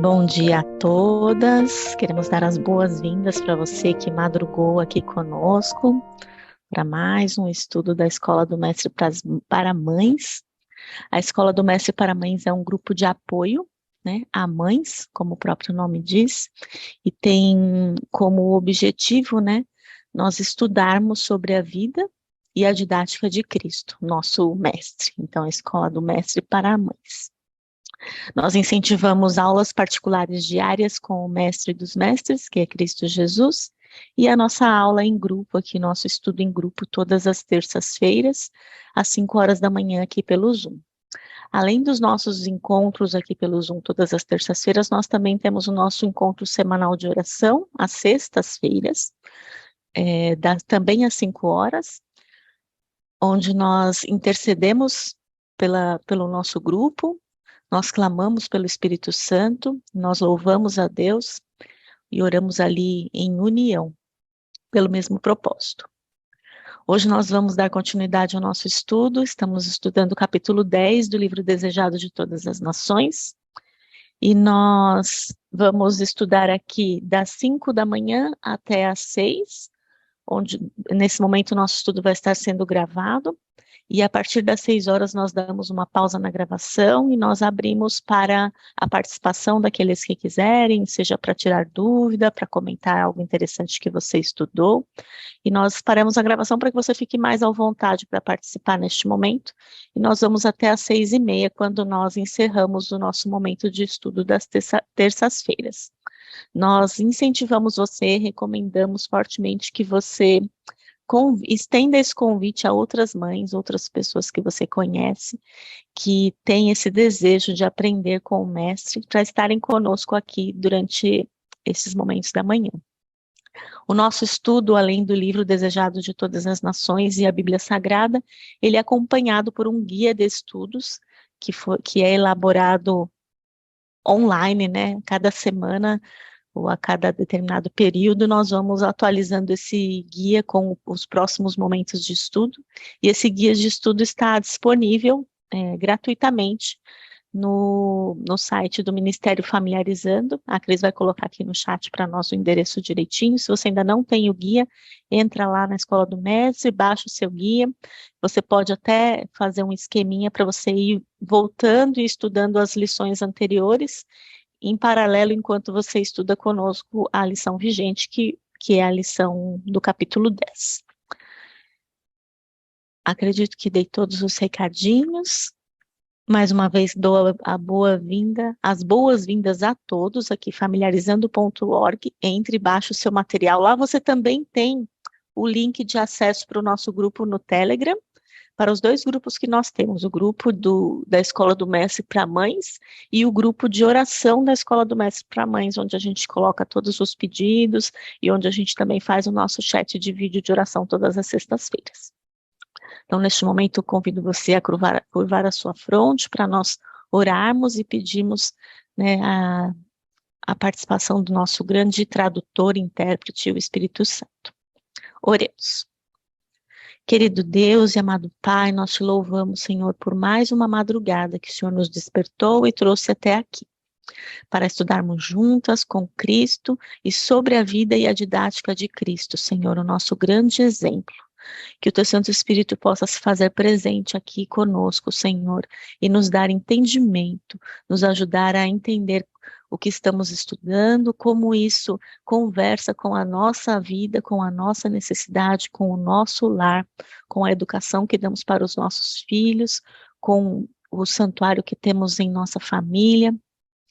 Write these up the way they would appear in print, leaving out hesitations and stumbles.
Bom dia a todas. Queremos dar as boas-vindas para você que madrugou aqui conosco para mais um estudo da Escola do Mestre para Mães. A Escola do Mestre para Mães é um grupo de apoio, né, a mães, como o próprio nome diz, e tem como objetivo, né, nós estudarmos sobre a vida e a didática de Cristo, nosso mestre. Então, a Escola do Mestre para Mães. Nós incentivamos aulas particulares diárias com o Mestre dos Mestres, que é Cristo Jesus, e a nossa aula em grupo aqui, nosso estudo em grupo, todas as terças-feiras, às 5 horas da manhã aqui pelo Zoom. Além dos nossos encontros aqui pelo Zoom todas as terças-feiras, nós também temos o nosso encontro semanal de oração, às sextas-feiras, também às 5 horas, onde nós intercedemos pelo nosso grupo. Nós clamamos pelo Espírito Santo, nós louvamos a Deus e oramos ali em união, pelo mesmo propósito. Hoje nós vamos dar continuidade ao nosso estudo, estamos estudando o capítulo 10 do livro Desejado de Todas as Nações, e nós vamos estudar aqui das 5 da manhã até às 6, onde nesse momento o nosso estudo vai estar sendo gravado, e a partir das 6 horas nós damos uma pausa na gravação e nós abrimos para a participação daqueles que quiserem, seja para tirar dúvida, para comentar algo interessante que você estudou, e nós paramos a gravação para que você fique mais à vontade para participar neste momento, e nós vamos até às 6:30, quando nós encerramos o nosso momento de estudo das terças-feiras. Nós incentivamos você, recomendamos fortemente que você estenda esse convite a outras mães, outras pessoas que você conhece, que têm esse desejo de aprender com o mestre, para estarem conosco aqui durante esses momentos da manhã. O nosso estudo, além do livro Desejado de Todas as Nações e a Bíblia Sagrada, ele é acompanhado por um guia de estudos, que é elaborado online, né? Cada semana, ou a cada determinado período, nós vamos atualizando esse guia com os próximos momentos de estudo, e esse guia de estudo está disponível gratuitamente no site do Ministério Familiarizando. A Cris vai colocar aqui no chat para nós o endereço direitinho. Se você ainda não tem o guia, entra lá na Escola do Mestre, baixa o seu guia. Você pode até fazer um esqueminha para você ir voltando e estudando as lições anteriores, em paralelo, enquanto você estuda conosco a lição vigente, que é a lição do capítulo 10. Acredito que dei todos os recadinhos. Mais uma vez dou as boas-vindas a todos aqui, familiarizando.org. Entre e baixe o seu material. Lá você também tem o link de acesso para o nosso grupo no Telegram, para os dois grupos que nós temos, o grupo da Escola do Mestre para Mães e o grupo de oração da Escola do Mestre para Mães, onde a gente coloca todos os pedidos e onde a gente também faz o nosso chat de vídeo de oração todas as sextas-feiras. Então, neste momento, eu convido você a curvar a sua fronte para nós orarmos e pedirmos, né, a participação do nosso grande tradutor, intérprete, o Espírito Santo. Oremos. Querido Deus e amado Pai, nós te louvamos, Senhor, por mais uma madrugada que o Senhor nos despertou e trouxe até aqui, para estudarmos juntas com Cristo e sobre a vida e a didática de Cristo, Senhor, o nosso grande exemplo. Que o Teu Santo Espírito possa se fazer presente aqui conosco, Senhor, e nos dar entendimento, nos ajudar a entender o que estamos estudando, como isso conversa com a nossa vida, com a nossa necessidade, com o nosso lar, com a educação que damos para os nossos filhos, com o santuário que temos em nossa família.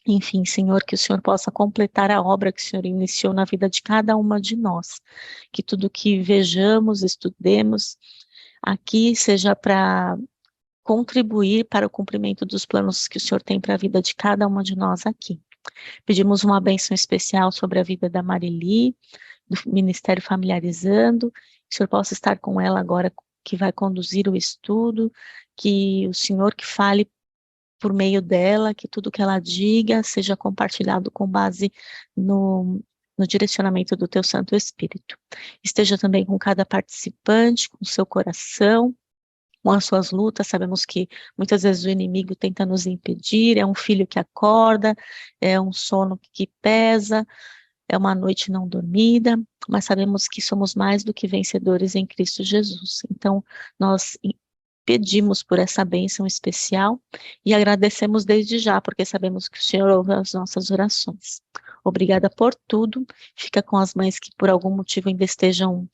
Enfim, Senhor, que o Senhor possa completar a obra que o Senhor iniciou na vida de cada uma de nós, que tudo que vejamos, estudemos aqui seja para contribuir para o cumprimento dos planos que o Senhor tem para a vida de cada uma de nós aqui. Pedimos uma bênção especial sobre a vida da Marili, do Ministério Familiarizando, que o Senhor possa estar com ela agora, que vai conduzir o estudo, que o Senhor que fale por meio dela, que tudo que ela diga seja compartilhado com base no direcionamento do Teu Santo Espírito. Esteja também com cada participante, com seu coração, com as suas lutas, sabemos que muitas vezes o inimigo tenta nos impedir, é um filho que acorda, é um sono que pesa, é uma noite não dormida, mas sabemos que somos mais do que vencedores em Cristo Jesus. Então, nós pedimos por essa bênção especial e agradecemos desde já, porque sabemos que o Senhor ouve as nossas orações. Obrigada por tudo. Fica com as mães que por algum motivo ainda estejam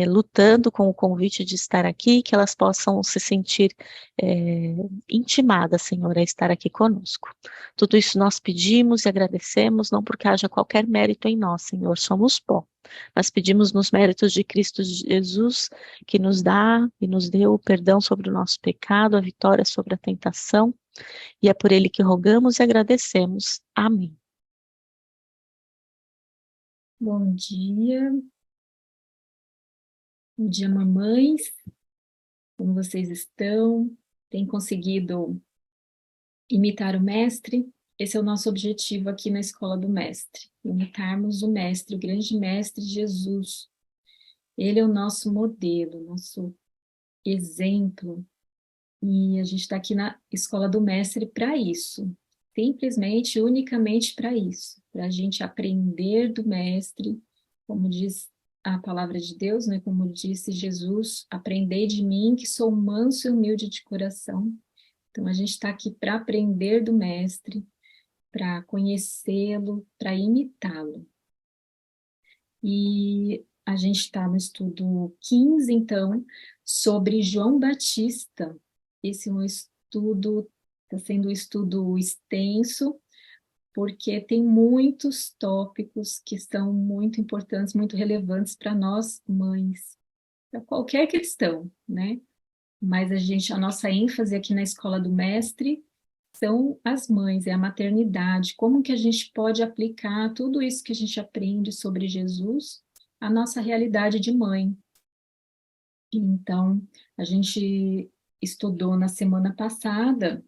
lutando com o convite de estar aqui, que elas possam se sentir intimadas, Senhor, a estar aqui conosco. Tudo isso nós pedimos e agradecemos, não porque haja qualquer mérito em nós, Senhor, somos pó. Mas pedimos nos méritos de Cristo Jesus, que nos dá e nos deu o perdão sobre o nosso pecado, a vitória sobre a tentação, e é por ele que rogamos e agradecemos. Amém. Bom dia, mamães, como vocês estão? Têm conseguido imitar o mestre? Esse é o nosso objetivo aqui na Escola do Mestre, imitarmos o mestre, o grande mestre Jesus. Ele é o nosso modelo, nosso exemplo, e a gente está aqui na Escola do Mestre para isso, simplesmente, unicamente para isso, para a gente aprender do mestre, como diz a palavra de Deus, né? Como disse Jesus, aprendei de mim que sou manso e humilde de coração. Então a gente está aqui para aprender do mestre, para conhecê-lo, para imitá-lo. E a gente está no estudo 15, então, sobre João Batista. Esse é um estudo, está sendo um estudo extenso, porque tem muitos tópicos que são muito importantes, muito relevantes para nós mães, para qualquer questão, né? Mas a nossa ênfase aqui na Escola do Mestre são as mães, é a maternidade, como que a gente pode aplicar tudo isso que a gente aprende sobre Jesus à nossa realidade de mãe. Então, a gente estudou na semana passada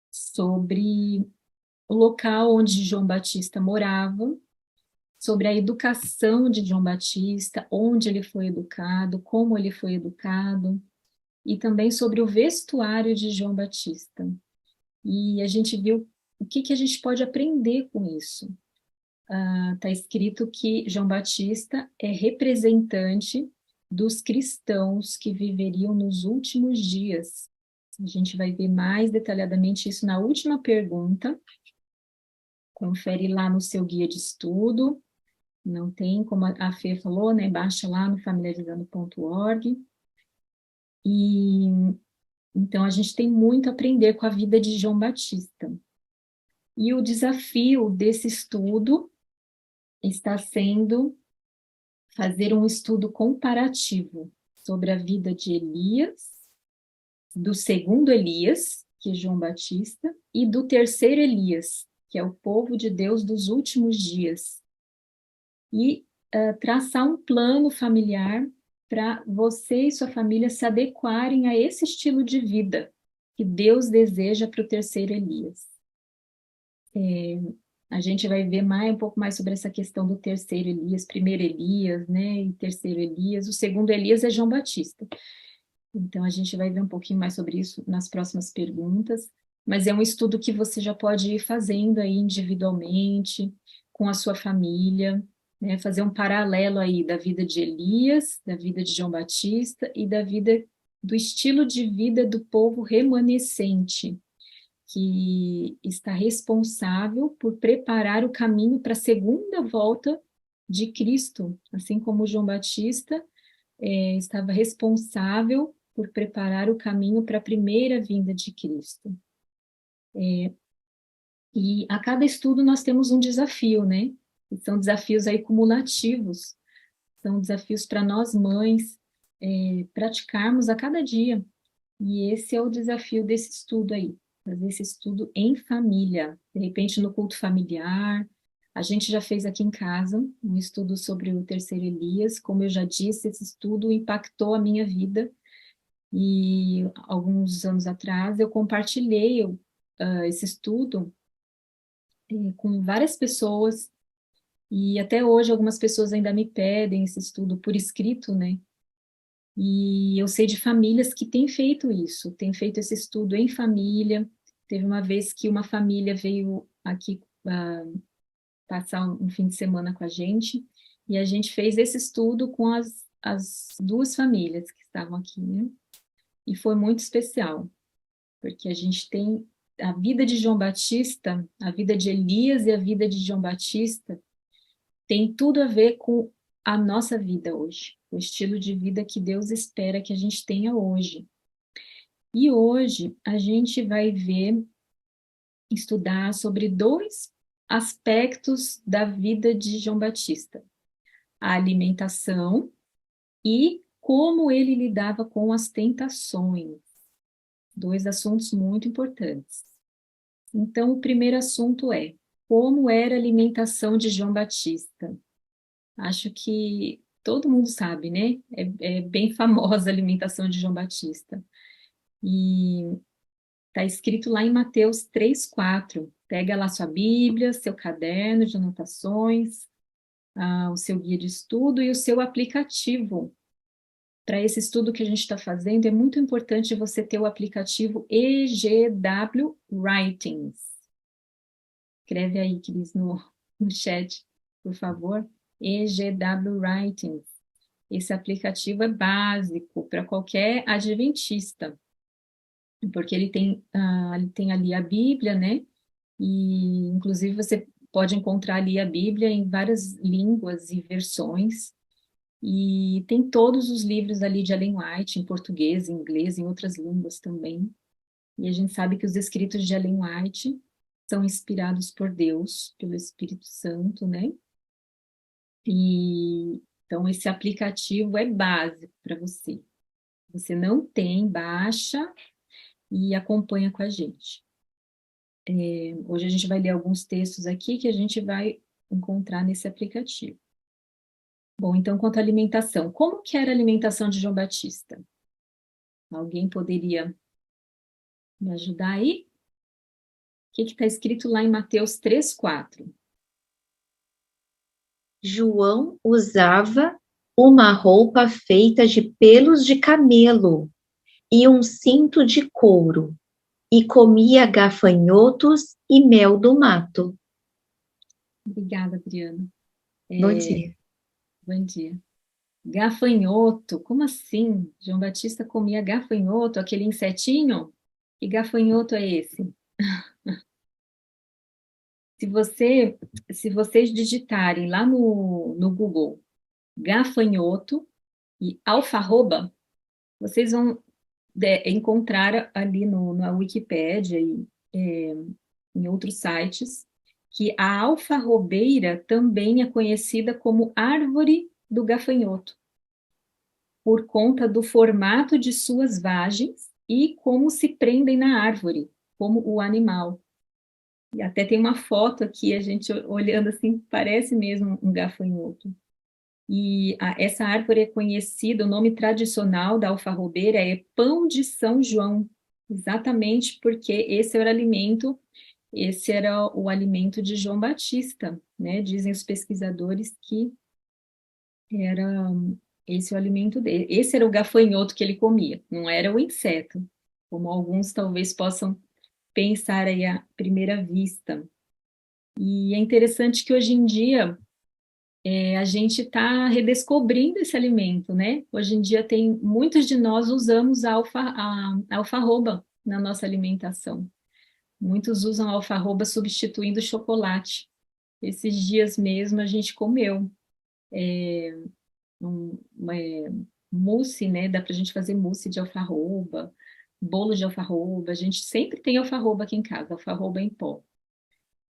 sobre o local onde João Batista morava, sobre a educação de João Batista, onde ele foi educado, como ele foi educado, e também sobre o vestuário de João Batista. E a gente viu o que que a gente pode aprender com isso. Está escrito que João Batista é representante dos cristãos que viveriam nos últimos dias. A gente vai ver mais detalhadamente isso na última pergunta. Confere lá no seu guia de estudo. Não tem, como a Fê falou, né? Baixa lá no familiarizando.org. E então a gente tem muito a aprender com a vida de João Batista. E o desafio desse estudo está sendo fazer um estudo comparativo sobre a vida de Elias, do segundo Elias, que é João Batista, e do terceiro Elias, que é o povo de Deus dos últimos dias. E traçar um plano familiar para você e sua família se adequarem a esse estilo de vida que Deus deseja para o terceiro Elias. A gente vai ver um pouco mais sobre essa questão do terceiro Elias, primeiro Elias, né, e terceiro Elias. O segundo Elias é João Batista. Então, a gente vai ver um pouquinho mais sobre isso nas próximas perguntas, mas é um estudo que você já pode ir fazendo aí individualmente, com a sua família, né, fazer um paralelo aí da vida de Elias, da vida de João Batista e da vida, do estilo de vida do povo remanescente, que está responsável por preparar o caminho para a segunda volta de Cristo, assim como João Batista estava responsável por preparar o caminho para a primeira vinda de Cristo. E a cada estudo nós temos um desafio, né? E são desafios aí cumulativos, são desafios para nós mães praticarmos a cada dia. E esse é o desafio desse estudo aí, fazer esse estudo em família, de repente no culto familiar. A gente já fez aqui em casa um estudo sobre o terceiro Elias. Como eu já disse, esse estudo impactou a minha vida. E alguns anos atrás eu compartilhei esse estudo com várias pessoas, e até hoje algumas pessoas ainda me pedem esse estudo por escrito, né? E eu sei de famílias que têm feito isso, têm feito esse estudo em família. Teve uma vez que uma família veio aqui passar um fim de semana com a gente, e a gente fez esse estudo com as duas famílias que estavam aqui, né? E foi muito especial, porque a gente tem a vida de João Batista, a vida de Elias e a vida de João Batista tem tudo a ver com a nossa vida hoje, o estilo de vida que Deus espera que a gente tenha hoje. E hoje a gente vai ver, estudar sobre dois aspectos da vida de João Batista: a alimentação e como ele lidava com as tentações. Dois assuntos muito importantes. Então, o primeiro assunto é como era a alimentação de João Batista. Acho que todo mundo sabe, né? É bem famosa a alimentação de João Batista. E está escrito lá em Mateus 3:4. Pega lá sua Bíblia, seu caderno de anotações, o seu guia de estudo e o seu aplicativo. Para esse estudo que a gente está fazendo, é muito importante você ter o aplicativo EGW Writings. Escreve aí, Cris, no chat, por favor. EGW Writings. Esse aplicativo é básico para qualquer adventista, porque ele tem ali a Bíblia, né? E, inclusive, você pode encontrar ali a Bíblia em várias línguas e versões. E tem todos os livros ali de Ellen White, em português, em inglês, em outras línguas também. E a gente sabe que os escritos de Ellen White são inspirados por Deus, pelo Espírito Santo, né? E então esse aplicativo é básico para você. Você não tem, baixa e acompanha com a gente. Hoje a gente vai ler alguns textos aqui que a gente vai encontrar nesse aplicativo. Bom, então, quanto à alimentação, como que era a alimentação de João Batista? Alguém poderia me ajudar aí? O que está escrito lá em Mateus 3:4? João usava uma roupa feita de pelos de camelo e um cinto de couro, e comia gafanhotos e mel do mato. Obrigada, Adriana. Bom dia. Bom dia. Gafanhoto, como assim? João Batista comia gafanhoto, aquele insetinho? Que gafanhoto é esse? Se vocês digitarem lá no Google gafanhoto e alfarroba, vocês vão encontrar ali na Wikipédia e em outros sites que a alfarrobeira também é conhecida como árvore do gafanhoto, por conta do formato de suas vagens e como se prendem na árvore, como o animal. E até tem uma foto aqui, a gente olhando assim, parece mesmo um gafanhoto. E essa árvore é conhecida, o nome tradicional da alfarrobeira é pão de São João, exatamente porque esse era o alimento de João Batista, né? Dizem os pesquisadores que era esse o alimento dele. Esse era o gafanhoto que ele comia, não era o inseto, como alguns talvez possam pensar aí à primeira vista. E é interessante que hoje em dia a gente está redescobrindo esse alimento, né? Hoje em dia tem muitos de nós usamos a alfarroba na nossa alimentação. Muitos usam a alfarroba substituindo o chocolate. Esses dias mesmo a gente comeu uma mousse, né? Dá para a gente fazer mousse de alfarroba, bolo de alfarroba. A gente sempre tem alfarroba aqui em casa, alfarroba em pó.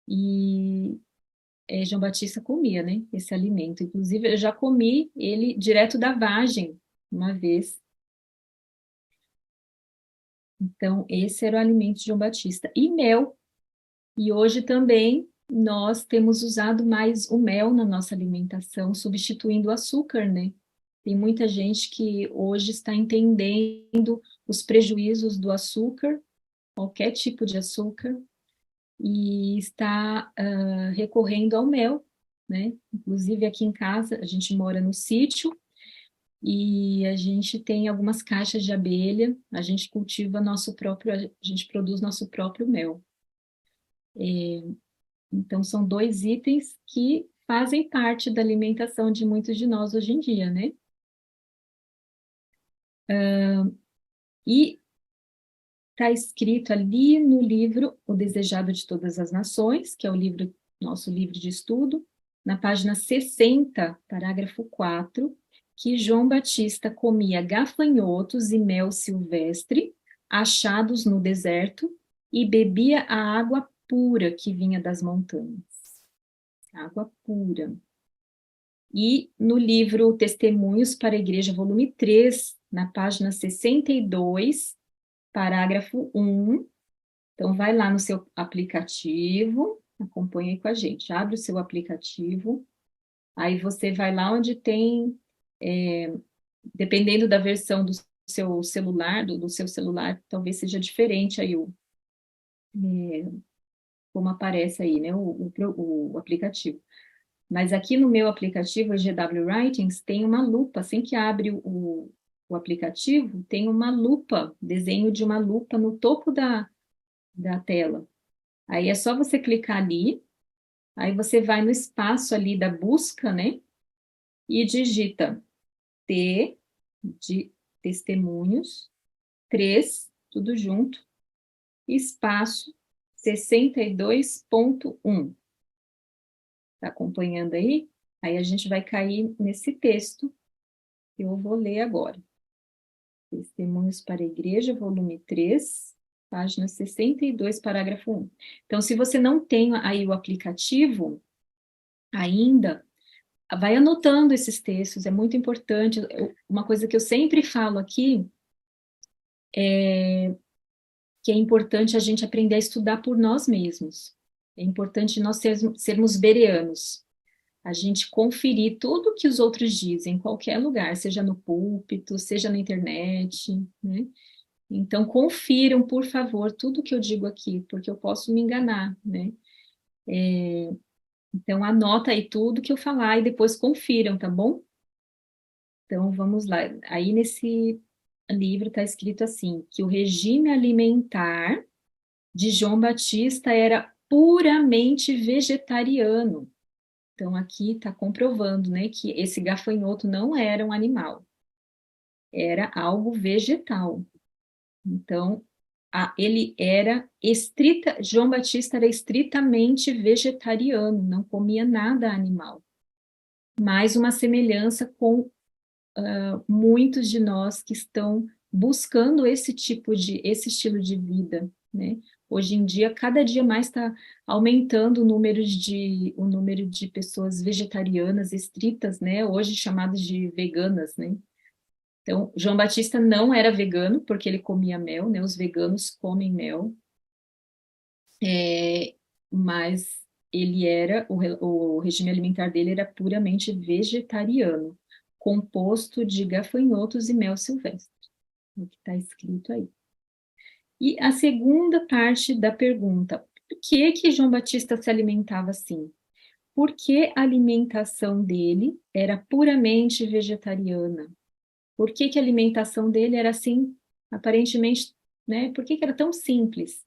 E João Batista comia, né? Esse alimento. Inclusive, eu já comi ele direto da vagem uma vez. Então, esse era o alimento de João Batista. E mel. E hoje também nós temos usado mais o mel na nossa alimentação, substituindo o açúcar, né? Tem muita gente que hoje está entendendo os prejuízos do açúcar, qualquer tipo de açúcar, e está recorrendo ao mel, né? Inclusive aqui em casa, a gente mora no sítio, e a gente tem algumas caixas de abelha, a gente cultiva nosso próprio, a gente produz nosso próprio mel. Então, são dois itens que fazem parte da alimentação de muitos de nós hoje em dia, né? E está escrito ali no livro O Desejado de Todas as Nações, que é o livro, nosso livro de estudo, na página 60, parágrafo 4, que João Batista comia gafanhotos e mel silvestre achados no deserto e bebia a água pura que vinha das montanhas. Água pura. E no livro Testemunhos para a Igreja, volume 3, na página 62, parágrafo 1. Então, vai lá no seu aplicativo, acompanha aí com a gente. Abre o seu aplicativo, aí você vai lá onde tem, dependendo da versão do seu celular, do seu celular, talvez seja diferente aí como aparece aí, né, o aplicativo. Mas aqui no meu aplicativo, o GW Writings, tem uma lupa, assim que abre o aplicativo, tem uma lupa, desenho de uma lupa no topo da tela. Aí é só você clicar ali, aí você vai no espaço ali da busca, né? E digita T de testemunhos, 3, tudo junto, espaço 62.1. Tá acompanhando aí? Aí a gente vai cair nesse texto que eu vou ler agora. Testemunhos para a Igreja, volume 3, página 62, parágrafo 1. Então, se você não tem aí o aplicativo ainda, vai anotando esses textos, é muito importante. Uma coisa que eu sempre falo aqui é que é importante a gente aprender a estudar por nós mesmos. É importante nós sermos bereanos. A gente conferir tudo que os outros dizem em qualquer lugar, seja no púlpito, seja na internet, né? Então, confiram, por favor, tudo que eu digo aqui, porque eu posso me enganar, né? Então, anota aí tudo que eu falar e depois confiram, tá bom? Então, vamos lá. Aí, nesse livro está escrito assim, que o regime alimentar de João Batista era puramente vegetariano. Então, aqui está comprovando, né, que esse gafanhoto não era um animal, era algo vegetal. Então, João Batista era estritamente vegetariano, não comia nada animal. Mais uma semelhança com muitos de nós que estão buscando esse estilo de vida, né? Hoje em dia, cada dia mais está aumentando o número de pessoas vegetarianas estritas, né? Hoje chamadas de veganas, né? Então, João Batista não era vegano, porque ele comia mel, né? Os veganos comem mel, mas o regime alimentar dele era puramente vegetariano, composto de gafanhotos e mel silvestre, o que está escrito aí. E a segunda parte da pergunta, por que João Batista se alimentava assim? Por que a alimentação dele era puramente vegetariana? Por que a alimentação dele era assim, aparentemente, né? Por que era tão simples?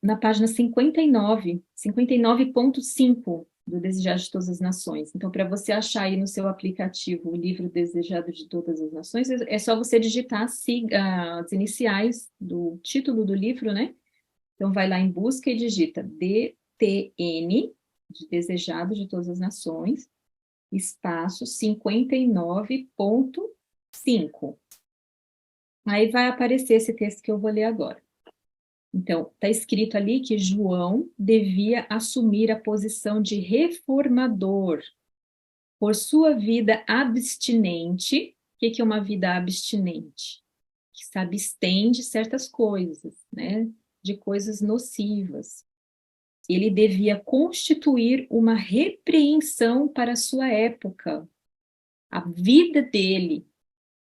Na página 59.5 do Desejado de Todas as Nações. Então, para você achar aí no seu aplicativo o livro Desejado de Todas as Nações, é só você digitar as iniciais do título do livro, né? Então, vai lá em busca e digita DTN, de Desejado de Todas as Nações, espaço 59.5. Aí vai aparecer esse texto que eu vou ler agora. Então, está escrito ali que João devia assumir a posição de reformador por sua vida abstinente. O que é uma vida abstinente? Que se abstém de certas coisas, né? De coisas nocivas. Ele devia constituir uma repreensão para a sua época. A vida dele,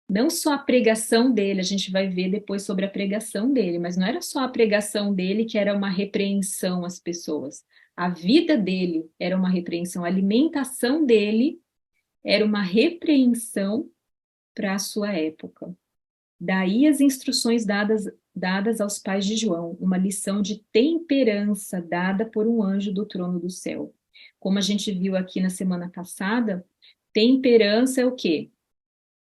não só a pregação dele, a gente vai ver depois sobre a pregação dele, mas não era só a pregação dele que era uma repreensão às pessoas. A vida dele era uma repreensão, a alimentação dele era uma repreensão para a sua época. Daí as instruções dadas aos pais de João, uma lição de temperança dada por um anjo do trono do céu. Como a gente viu aqui na semana passada, temperança é o quê?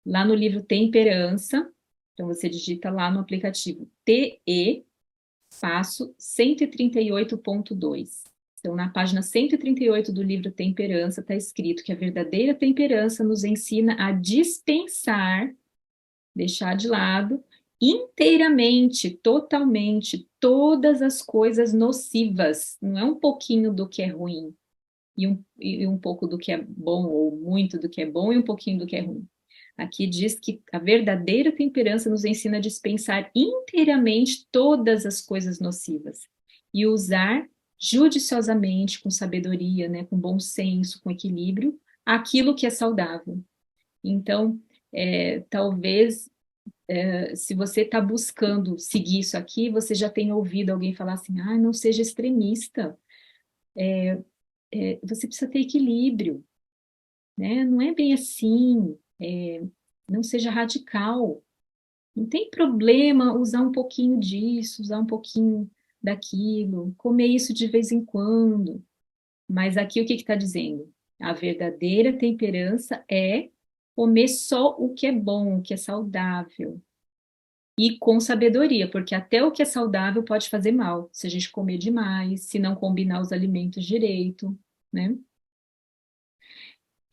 Lá no livro Temperança, então você digita lá no aplicativo TE, espaço 138.2. Então, na página 138 do livro Temperança, está escrito que a verdadeira temperança nos ensina a dispensar, deixar de lado, inteiramente, totalmente, todas as coisas nocivas. Não é um pouquinho do que é ruim, e um pouco do que é bom, ou muito do que é bom, e um pouquinho do que é ruim. Aqui diz que a verdadeira temperança nos ensina a dispensar inteiramente todas as coisas nocivas e usar judiciosamente, com sabedoria, né, com bom senso, com equilíbrio, aquilo que é saudável. Então, talvez, se você está buscando seguir isso aqui, você já tenha ouvido alguém falar assim, não seja extremista, você precisa ter equilíbrio, né? Não é bem assim, não seja radical. Não tem problema usar um pouquinho disso, usar um pouquinho daquilo, comer isso de vez em quando. Mas aqui o que está dizendo? A verdadeira temperança é comer só o que é bom, o que é saudável. E com sabedoria, porque até o que é saudável pode fazer mal, se a gente comer demais, se não combinar os alimentos direito, né?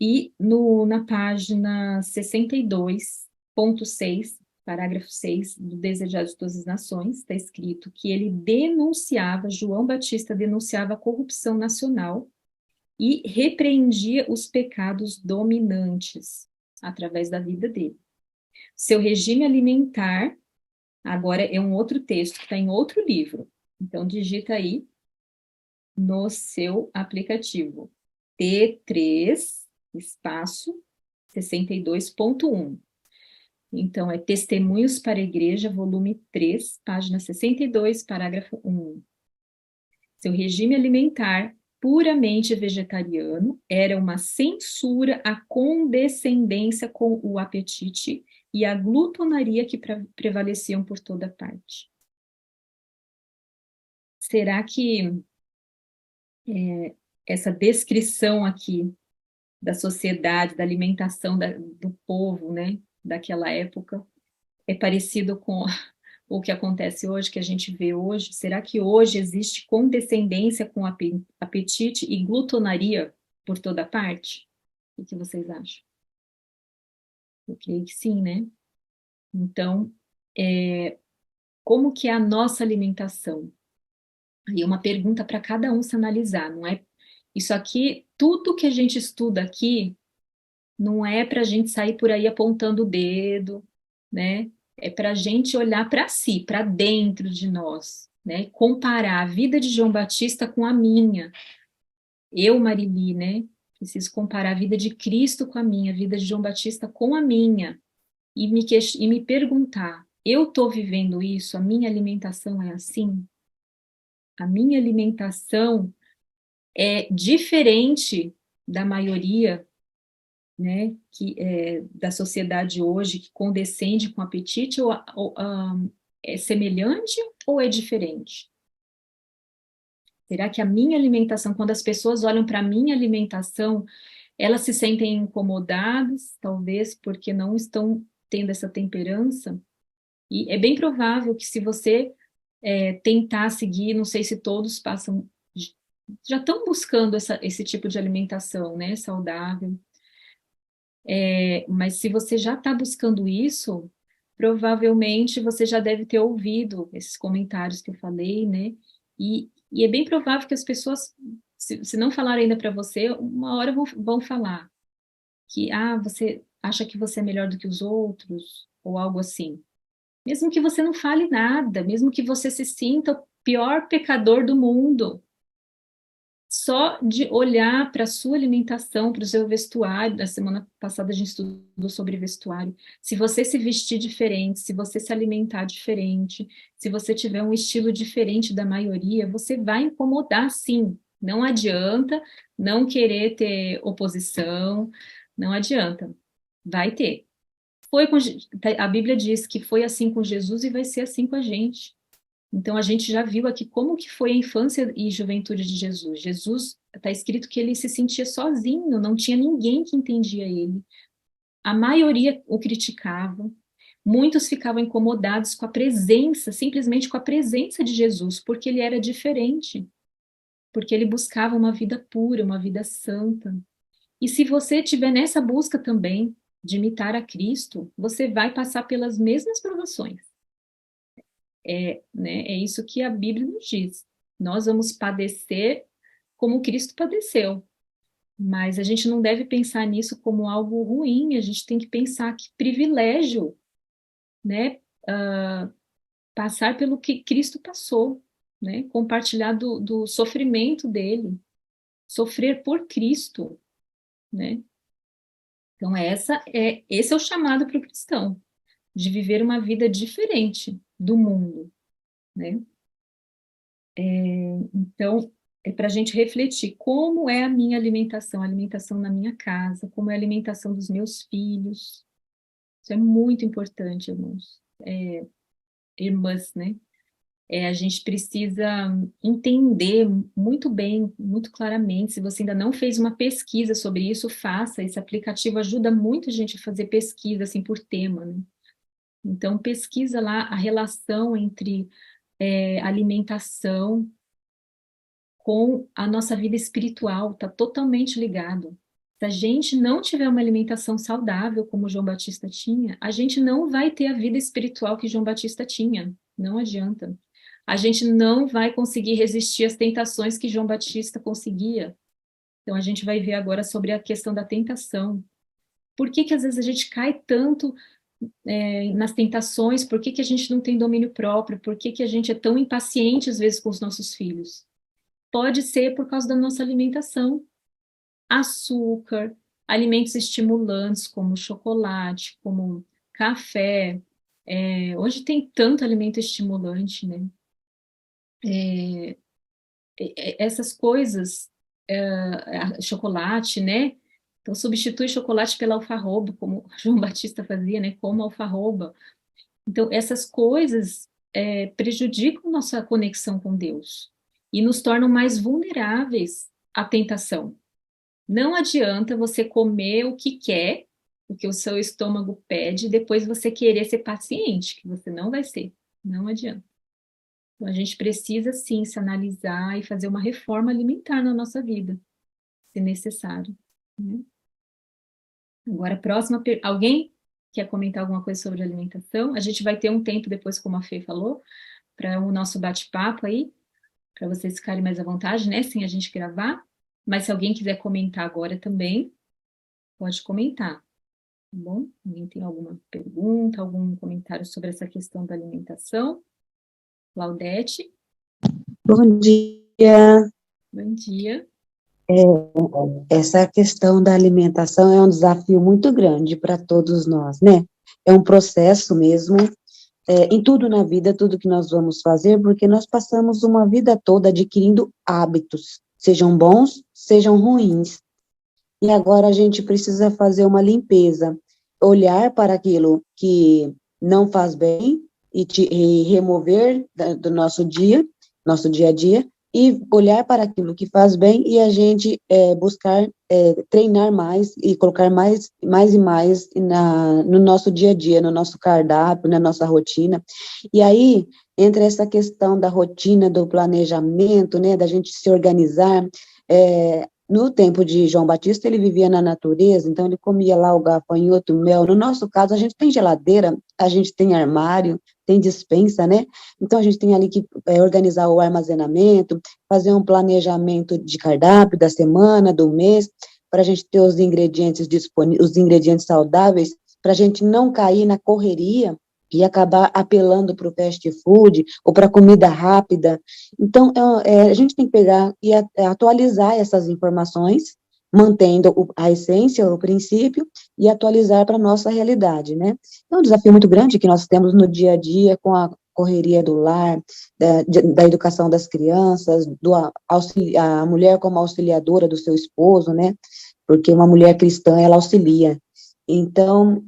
E na página 62.6, parágrafo 6 do Desejado de Todas as Nações, está escrito que ele denunciava, João Batista denunciava a corrupção nacional e repreendia os pecados dominantes através da vida dele. Seu regime alimentar, agora é um outro texto que está em outro livro, então digita aí no seu aplicativo, T3, espaço 62.1. Então, é Testemunhos para a Igreja, volume 3, página 62, parágrafo 1. Seu regime alimentar, puramente vegetariano, era uma censura à condescendência com o apetite e à glutonaria que prevaleciam por toda parte. Será que essa descrição aqui da sociedade, da alimentação do povo, né, daquela época, é parecido com o que acontece hoje, que a gente vê hoje? Será que hoje existe condescendência com apetite e glutonaria por toda parte? O que vocês acham? Eu creio que sim, né? Então, como que é a nossa alimentação? Aí uma pergunta para cada um se analisar, não é? Isso aqui, tudo que a gente estuda aqui, não é para a gente sair por aí apontando o dedo, né? É para a gente olhar para si, para dentro de nós, né? Comparar a vida de João Batista com a minha. Eu, Marili, né? Preciso comparar a vida de Cristo com a minha, a vida de João Batista com a minha, e me perguntar: eu estou vivendo isso? A minha alimentação é assim? A minha alimentação é diferente da maioria, né, da sociedade hoje, que condescende com o apetite, ou é semelhante ou é diferente? Será que a minha alimentação, quando as pessoas olham para a minha alimentação, elas se sentem incomodadas, talvez porque não estão tendo essa temperança? E é bem provável que, se você tentar seguir, não sei se todos passam, já estão buscando esse tipo de alimentação, né, saudável. Mas se você já está buscando isso, provavelmente você já deve ter ouvido esses comentários que eu falei, né? E é bem provável que as pessoas, se não falarem ainda para você, uma hora vão falar que, você acha que você é melhor do que os outros, ou algo assim. Mesmo que você não fale nada, mesmo que você se sinta o pior pecador do mundo, só de olhar para a sua alimentação, para o seu vestuário. Na semana passada a gente estudou sobre vestuário. Se você se vestir diferente, se você se alimentar diferente, se você tiver um estilo diferente da maioria, você vai incomodar, sim. Não adianta não querer ter oposição, não adianta. Vai ter. A Bíblia diz que foi assim com Jesus e vai ser assim com a gente. Então, a gente já viu aqui como que foi a infância e juventude de Jesus. Jesus, está escrito que ele se sentia sozinho, não tinha ninguém que entendia ele. A maioria o criticava. Muitos ficavam incomodados com a presença, simplesmente com a presença de Jesus, porque ele era diferente, porque ele buscava uma vida pura, uma vida santa. E se você estiver nessa busca também de imitar a Cristo, você vai passar pelas mesmas provações. É isso que a Bíblia nos diz. Nós vamos padecer como Cristo padeceu. Mas a gente não deve pensar nisso como algo ruim, a gente tem que pensar que privilégio, né? Passar pelo que Cristo passou, né? Compartilhar do sofrimento dele, sofrer por Cristo, né? Então, esse é o chamado para o cristão, de viver uma vida diferente do mundo, né? Então, é para a gente refletir como é a minha alimentação, a alimentação na minha casa, como é a alimentação dos meus filhos. Isso é muito importante, irmãos. Irmãs, né? A gente precisa entender muito bem, muito claramente. Se você ainda não fez uma pesquisa sobre isso, faça. Esse aplicativo ajuda muito a gente a fazer pesquisa, assim, por tema, né? Então, pesquisa lá a relação entre alimentação com a nossa vida espiritual, está totalmente ligado. Se a gente não tiver uma alimentação saudável, como João Batista tinha, a gente não vai ter a vida espiritual que João Batista tinha. Não adianta. A gente não vai conseguir resistir às tentações que João Batista conseguia. Então, a gente vai ver agora sobre a questão da tentação. Por que que às vezes a gente cai tanto nas tentações? Por que que a gente não tem domínio próprio? Por que que a gente é tão impaciente às vezes com os nossos filhos? Pode ser por causa da nossa alimentação. Açúcar, alimentos estimulantes como chocolate, como café. Hoje tem tanto alimento estimulante, né? Essas coisas, chocolate, né? Então, substitui chocolate pela alfarroba, como João Batista fazia, né? Como alfarroba. Então, essas coisas prejudicam nossa conexão com Deus e nos tornam mais vulneráveis à tentação. Não adianta você comer o que quer, o que o seu estômago pede, e depois você querer ser paciente, que você não vai ser. Não adianta. Então, a gente precisa, sim, se analisar e fazer uma reforma alimentar na nossa vida, se necessário, né? Agora, alguém quer comentar alguma coisa sobre alimentação? A gente vai ter um tempo depois, como a Fê falou, para o nosso bate-papo aí, para vocês ficarem mais à vontade, né, sem a gente gravar. Mas se alguém quiser comentar agora também, pode comentar, tá bom? Alguém tem alguma pergunta, algum comentário sobre essa questão da alimentação? Claudete? Bom dia. Bom dia. Essa questão da alimentação é um desafio muito grande para todos nós, né? É um processo mesmo, em tudo na vida, tudo que nós vamos fazer, porque nós passamos uma vida toda adquirindo hábitos, sejam bons, sejam ruins. E agora a gente precisa fazer uma limpeza, olhar para aquilo que não faz bem e remover do nosso dia a dia, e olhar para aquilo que faz bem e a gente buscar treinar mais e colocar mais e mais no nosso dia a dia, no nosso cardápio, na nossa rotina. E aí, entre essa questão da rotina, do planejamento, né, da gente se organizar, no tempo de João Batista, ele vivia na natureza, então ele comia lá o gafanhoto, o mel. No nosso caso, a gente tem geladeira, a gente tem armário, tem despensa, né? Então, a gente tem ali que organizar o armazenamento, fazer um planejamento de cardápio da semana, do mês, para a gente ter os ingredientes disponíveis, os ingredientes saudáveis, para a gente não cair na correria e acabar apelando para o fast food ou para comida rápida. Então, a gente tem que pegar e atualizar essas informações, mantendo a essência, o princípio, e atualizar para a nossa realidade, né? É um desafio muito grande que nós temos no dia a dia com correria do lar, da educação das crianças, a mulher como auxiliadora do seu esposo, né? Porque uma mulher cristã, ela auxilia. Então,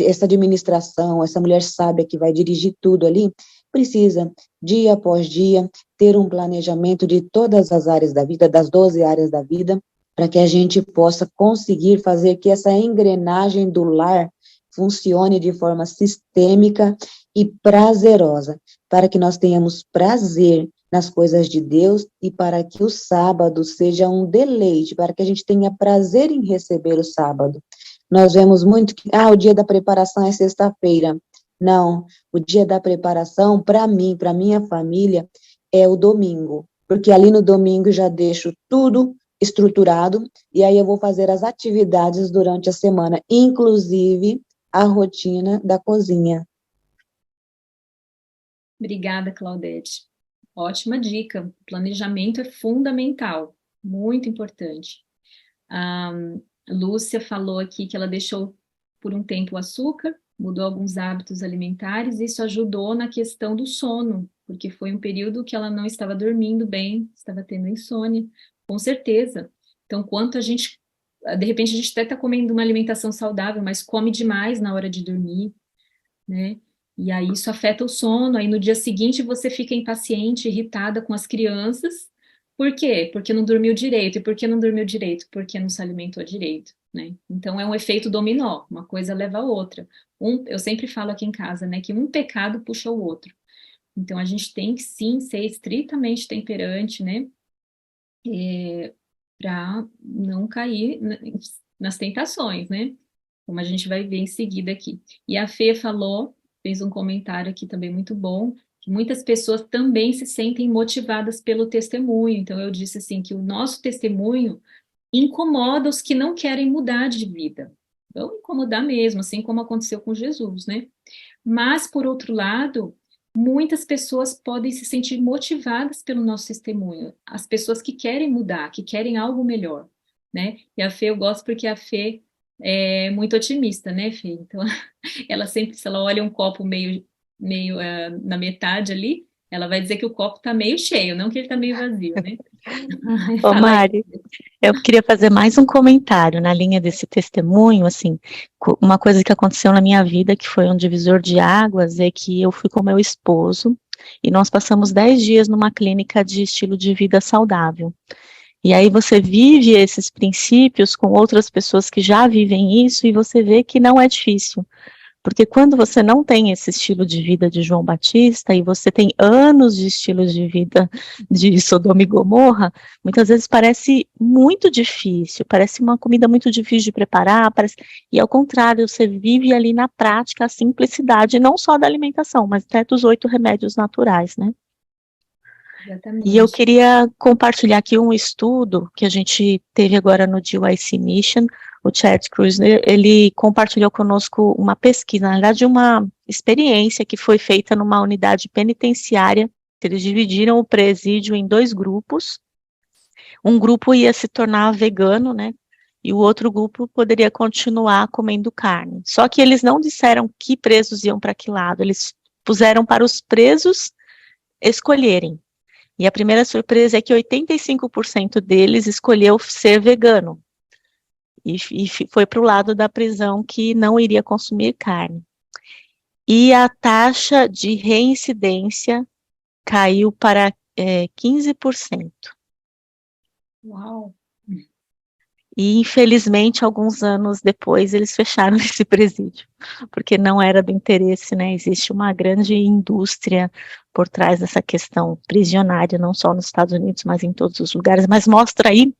essa administração, essa mulher sábia que vai dirigir tudo ali, precisa, dia após dia, ter um planejamento de todas as áreas da vida, das 12 áreas da vida, para que a gente possa conseguir fazer que essa engrenagem do lar funcione de forma sistêmica e prazerosa, para que nós tenhamos prazer nas coisas de Deus e para que o sábado seja um deleite, para que a gente tenha prazer em receber o sábado. Nós vemos muito que, o dia da preparação é sexta-feira. Não, o dia da preparação, para mim, para minha família, é o domingo, porque ali no domingo já deixo tudo estruturado, e aí eu vou fazer as atividades durante a semana, inclusive a rotina da cozinha. Obrigada, Claudete. Ótima dica. Planejamento é fundamental, muito importante. A Lúcia falou aqui que ela deixou por um tempo o açúcar, mudou alguns hábitos alimentares, e isso ajudou na questão do sono, porque foi um período que ela não estava dormindo bem, estava tendo insônia, com certeza. Então, quanto a gente, de repente a gente até está comendo uma alimentação saudável, mas come demais na hora de dormir, né? E aí isso afeta o sono, aí no dia seguinte você fica impaciente, irritada com as crianças. Por quê? Porque não dormiu direito. E por que não dormiu direito? Porque não se alimentou direito, né? Então é um efeito dominó, uma coisa leva a outra. Eu sempre falo aqui em casa, né, que um pecado puxa o outro. Então a gente tem que sim ser estritamente temperante, né? Para não cair nas tentações, né? Como a gente vai ver em seguida aqui. E a Fê falou, fez um comentário aqui também muito bom, que muitas pessoas também se sentem motivadas pelo testemunho. Então eu disse assim que o nosso testemunho incomoda os que não querem mudar de vida. Vão incomodar mesmo, assim como aconteceu com Jesus, né? Mas, por outro lado, muitas pessoas podem se sentir motivadas pelo nosso testemunho. As pessoas que querem mudar, que querem algo melhor, né? E a Fê, eu gosto porque a Fê é muito otimista, né, Fê? Então, ela sempre, se ela olha um copo meio na metade ali, ela vai dizer que o copo está meio cheio, não que ele está meio vazio, né? Ô, Fala aí. Mari, eu queria fazer mais um comentário na linha desse testemunho, assim, uma coisa que aconteceu na minha vida, que foi um divisor de águas, é que eu fui com meu esposo e nós passamos 10 dias numa clínica de estilo de vida saudável. E aí você vive esses princípios com outras pessoas que já vivem isso e você vê que não é difícil. Porque quando você não tem esse estilo de vida de João Batista e você tem anos de estilo de vida de Sodoma e Gomorra, muitas vezes parece muito difícil, parece uma comida muito difícil de preparar, e ao contrário, você vive ali na prática a simplicidade, não só da alimentação, mas até dos 8 remédios naturais, né? E eu Exatamente. queria compartilhar aqui um estudo que a gente teve agora no GYC Mission. O Chad Krusner, ele compartilhou conosco uma pesquisa, na verdade uma experiência que foi feita numa unidade penitenciária. Eles dividiram o presídio em 2 grupos. Um grupo ia se tornar vegano, né? E o outro grupo poderia continuar comendo carne. Só que eles não disseram que presos iam para que lado, eles puseram para os presos escolherem. E a primeira surpresa é que 85% deles escolheu ser vegano. E foi para o lado da prisão que não iria consumir carne. E a taxa de reincidência caiu para 15%. Uau! E, infelizmente, alguns anos depois, eles fecharam esse presídio, porque não era do interesse, né? Existe uma grande indústria por trás dessa questão prisionária, não só nos Estados Unidos, mas em todos os lugares, mas mostra aí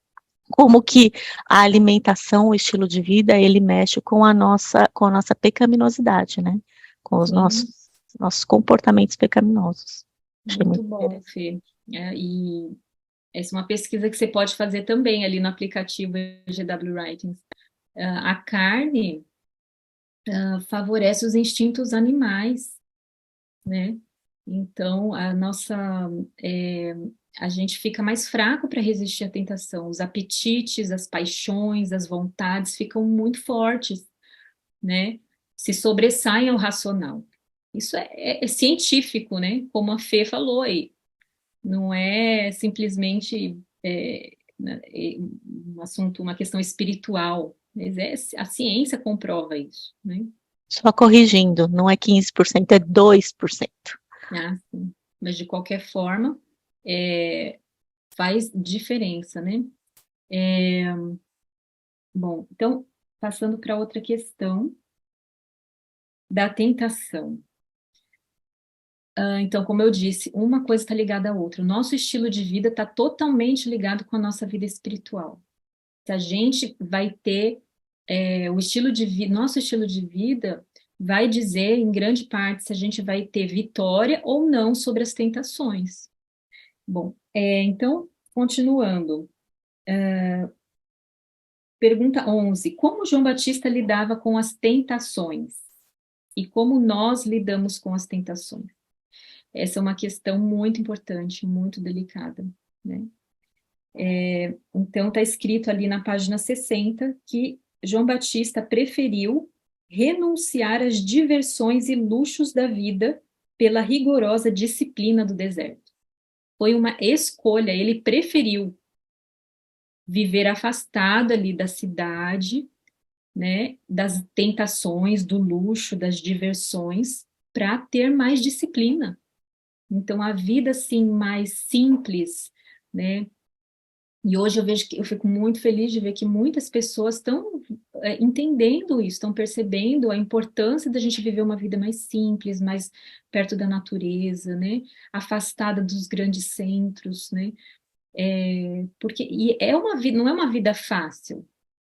como que a alimentação, o estilo de vida, ele mexe com a nossa pecaminosidade, né? Com os Sim. nossos comportamentos pecaminosos. Achei Muito muito bom, interessante. Fê. E essa é uma pesquisa que você pode fazer também ali no aplicativo GW Writings. A carne favorece os instintos animais, né? Então, é, a gente fica mais fraco para resistir à tentação. Os apetites, as paixões, as vontades ficam muito fortes, né? Se sobressaem ao racional. Isso é científico, né? Como a Fê falou aí. Não é simplesmente um assunto, uma questão espiritual. Mas a ciência comprova isso, né? Só corrigindo, não é 15%, é 2%. Ah, sim. Mas de qualquer forma, faz diferença, né? Bom, então, passando para outra questão da tentação. Então, como eu disse, uma coisa está ligada à outra. O nosso estilo de vida está totalmente ligado com a nossa vida espiritual. Se a gente vai ter o estilo de vida, nosso estilo de vida vai dizer, em grande parte, se a gente vai ter vitória ou não sobre as tentações. Bom, então, continuando. Pergunta 11. Como João Batista lidava com as tentações? E como nós lidamos com as tentações? Essa é uma questão muito importante, muito delicada, né? Então, está escrito ali na página 60 que João Batista preferiu renunciar às diversões e luxos da vida pela rigorosa disciplina do deserto. Foi uma escolha, ele preferiu viver afastado ali da cidade, né, das tentações, do luxo, das diversões, para ter mais disciplina. Então, a vida, assim, mais simples, né? E hoje eu vejo que eu fico muito feliz de ver que muitas pessoas estão entendendo isso, estão percebendo a importância da gente viver uma vida mais simples, mais perto da natureza, né? Afastada dos grandes centros, né? Porque é uma vida, não é uma vida fácil,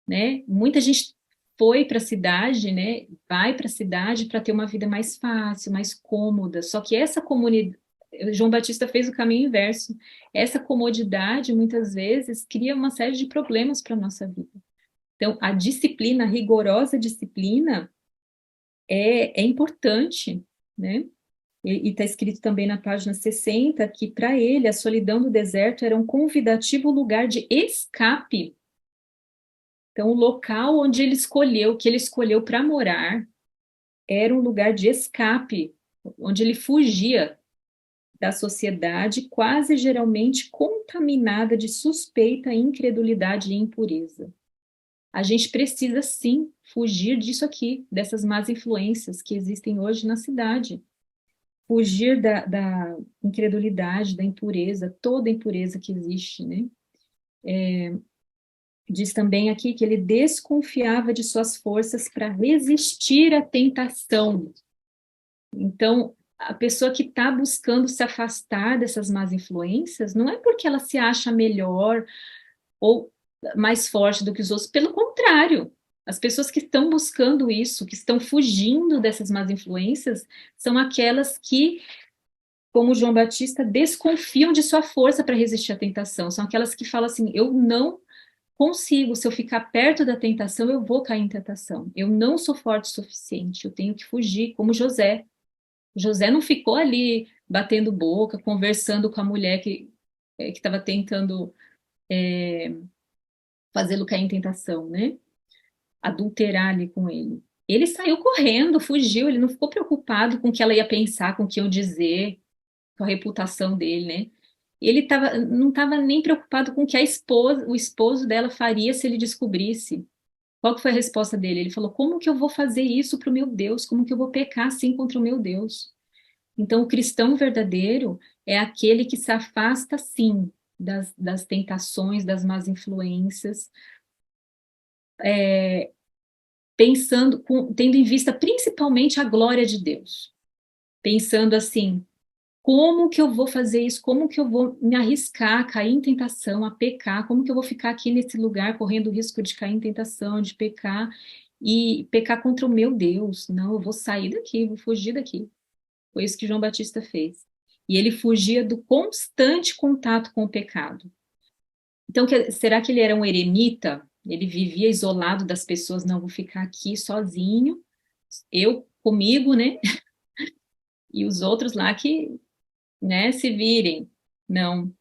né? Muita gente foi para a cidade, né? Vai para a cidade para ter uma vida mais fácil, mais cômoda. Só que essa comunidade, João Batista fez o caminho inverso. Essa comodidade muitas vezes cria uma série de problemas para a nossa vida. Então, a disciplina, a rigorosa disciplina, é importante, né? E está escrito também na página 60 que para ele a solidão do deserto era um convidativo lugar de escape. Então, o local onde ele escolheu, que ele escolheu para morar, era um lugar de escape, onde ele fugia da sociedade, quase geralmente contaminada de suspeita, incredulidade e impureza. A gente precisa, sim, fugir disso aqui, dessas más influências que existem hoje na cidade. Fugir da incredulidade, da impureza, toda a impureza que existe, né? Diz também aqui que ele desconfiava de suas forças para resistir à tentação. Então, a pessoa que está buscando se afastar dessas más influências, não é porque ela se acha melhor ou mais forte do que os outros, pelo contrário. As pessoas que estão buscando isso, que estão fugindo dessas más influências, são aquelas que, como João Batista, desconfiam de sua força para resistir à tentação. São aquelas que falam assim: eu não consigo, se eu ficar perto da tentação, eu vou cair em tentação. Eu não sou forte o suficiente, eu tenho que fugir, como José. José não ficou ali batendo boca, conversando com a mulher que estava tentando fazê-lo cair em tentação, né? Adulterar ali com ele. Ele saiu correndo, fugiu, ele não ficou preocupado com o que ela ia pensar, com o que iam dizer, com a reputação dele, né? Ele não estava nem preocupado com o que o esposo dela faria se ele descobrisse. Qual que foi a resposta dele? Ele falou: como que eu vou fazer isso para o meu Deus? Como que eu vou pecar assim contra o meu Deus? Então, o cristão verdadeiro é aquele que se afasta, sim, das tentações, das más influências, pensando, tendo em vista principalmente a glória de Deus. Pensando assim: como que eu vou fazer isso? Como que eu vou me arriscar a cair em tentação, a pecar? Como que eu vou ficar aqui nesse lugar correndo o risco de cair em tentação, de pecar e pecar contra o meu Deus? Não, eu vou sair daqui, vou fugir daqui. Foi isso que João Batista fez. E ele fugia do constante contato com o pecado. Então, será que ele era um eremita? Ele vivia isolado das pessoas? Não, vou ficar aqui sozinho, eu comigo, né? E os outros lá que, né, se virem. Não.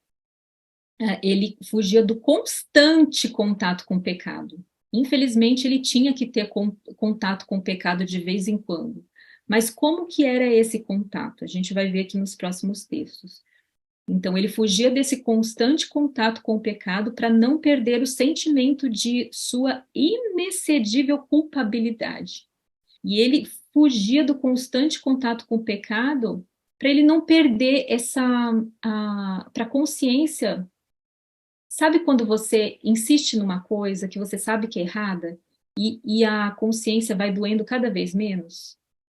Ele fugia do constante contato com o pecado. Infelizmente, ele tinha que ter contato com o pecado de vez em quando. Mas como que era esse contato? A gente vai ver aqui nos próximos textos. Então, ele fugia desse constante contato com o pecado para não perder o sentimento de sua inexcedível culpabilidade. E ele fugia do constante contato com o pecado para ele não perder para a consciência. Sabe quando você insiste numa coisa que você sabe que é errada e a consciência vai doendo cada vez menos?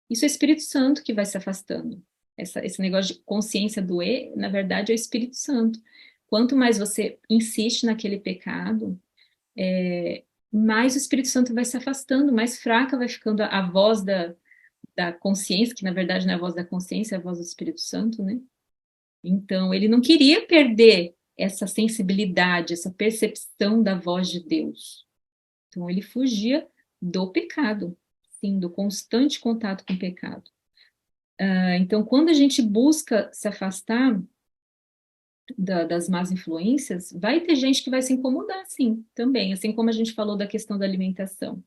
Isso é o Espírito Santo que vai se afastando. Esse negócio de consciência doer, na verdade, é o Espírito Santo. Quanto mais você insiste naquele pecado, mais o Espírito Santo vai se afastando, mais fraca vai ficando a voz da consciência, que na verdade não é a voz da consciência, é a voz do Espírito Santo, né? Então, ele não queria perder essa sensibilidade, essa percepção da voz de Deus. Então, ele fugia do pecado, sim, do constante contato com o pecado. Então, quando a gente busca se afastar das más influências, vai ter gente que vai se incomodar, sim, também, assim como a gente falou da questão da alimentação.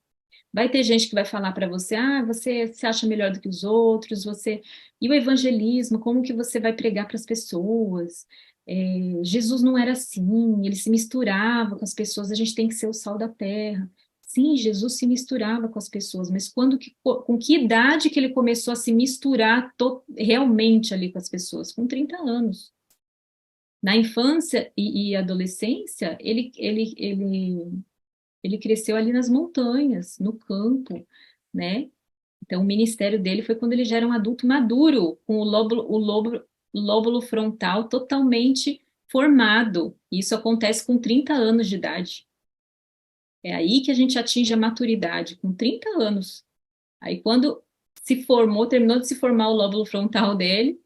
Vai ter gente que vai falar para você, você se acha melhor do que os outros, E o evangelismo, como que você vai pregar para as pessoas? Jesus não era assim, ele se misturava com as pessoas, a gente tem que ser o sal da terra. Sim, Jesus se misturava com as pessoas, mas com que idade que ele começou a se misturar realmente ali com as pessoas? Com 30 anos. Na infância e adolescência, ele cresceu ali nas montanhas, no campo, né? Então, o ministério dele foi quando ele já era um adulto maduro, com lóbulo frontal totalmente formado. E isso acontece com 30 anos de idade. É aí que a gente atinge a maturidade, com 30 anos. Aí, quando se formou, terminou de se formar o lóbulo frontal dele,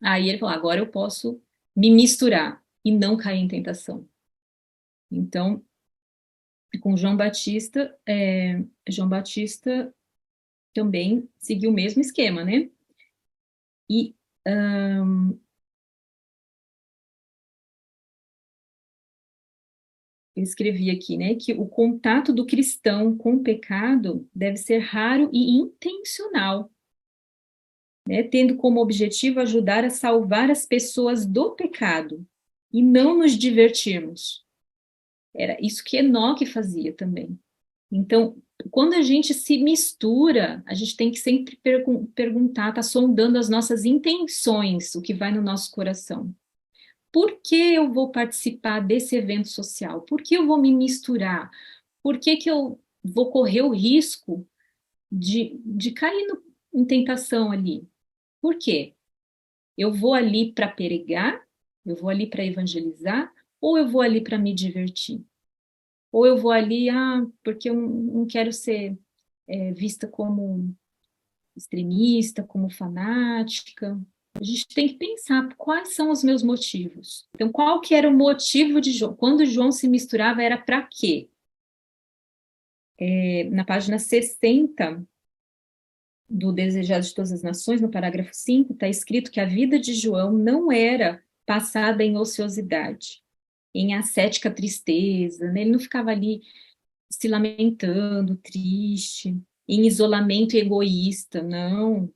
aí ele falou, agora eu posso me misturar e não cair em tentação. Então, com João Batista também seguiu o mesmo esquema, né? E eu escrevi aqui, né, que o contato do cristão com o pecado deve ser raro e intencional, né, tendo como objetivo ajudar a salvar as pessoas do pecado e não nos divertirmos. Era isso que Enoque fazia também. Então, quando a gente se mistura, a gente tem que sempre perguntar, tá sondando as nossas intenções, o que vai no nosso coração. Por que eu vou participar desse evento social? Por que eu vou me misturar? Por que que eu vou correr o risco de cair em tentação ali? Por quê? Eu vou ali para pregar? Eu vou ali para evangelizar? Ou eu vou ali para me divertir? Ou eu vou ali, porque eu não quero ser vista como extremista, como fanática. A gente tem que pensar quais são os meus motivos. Então, qual que era o motivo de João? Quando João se misturava, era para quê? Na página 60 do Desejado de Todas as Nações, no parágrafo 5, está escrito que a vida de João não era passada em ociosidade, em ascética tristeza, né? Ele não ficava ali se lamentando, triste, em isolamento egoísta, não.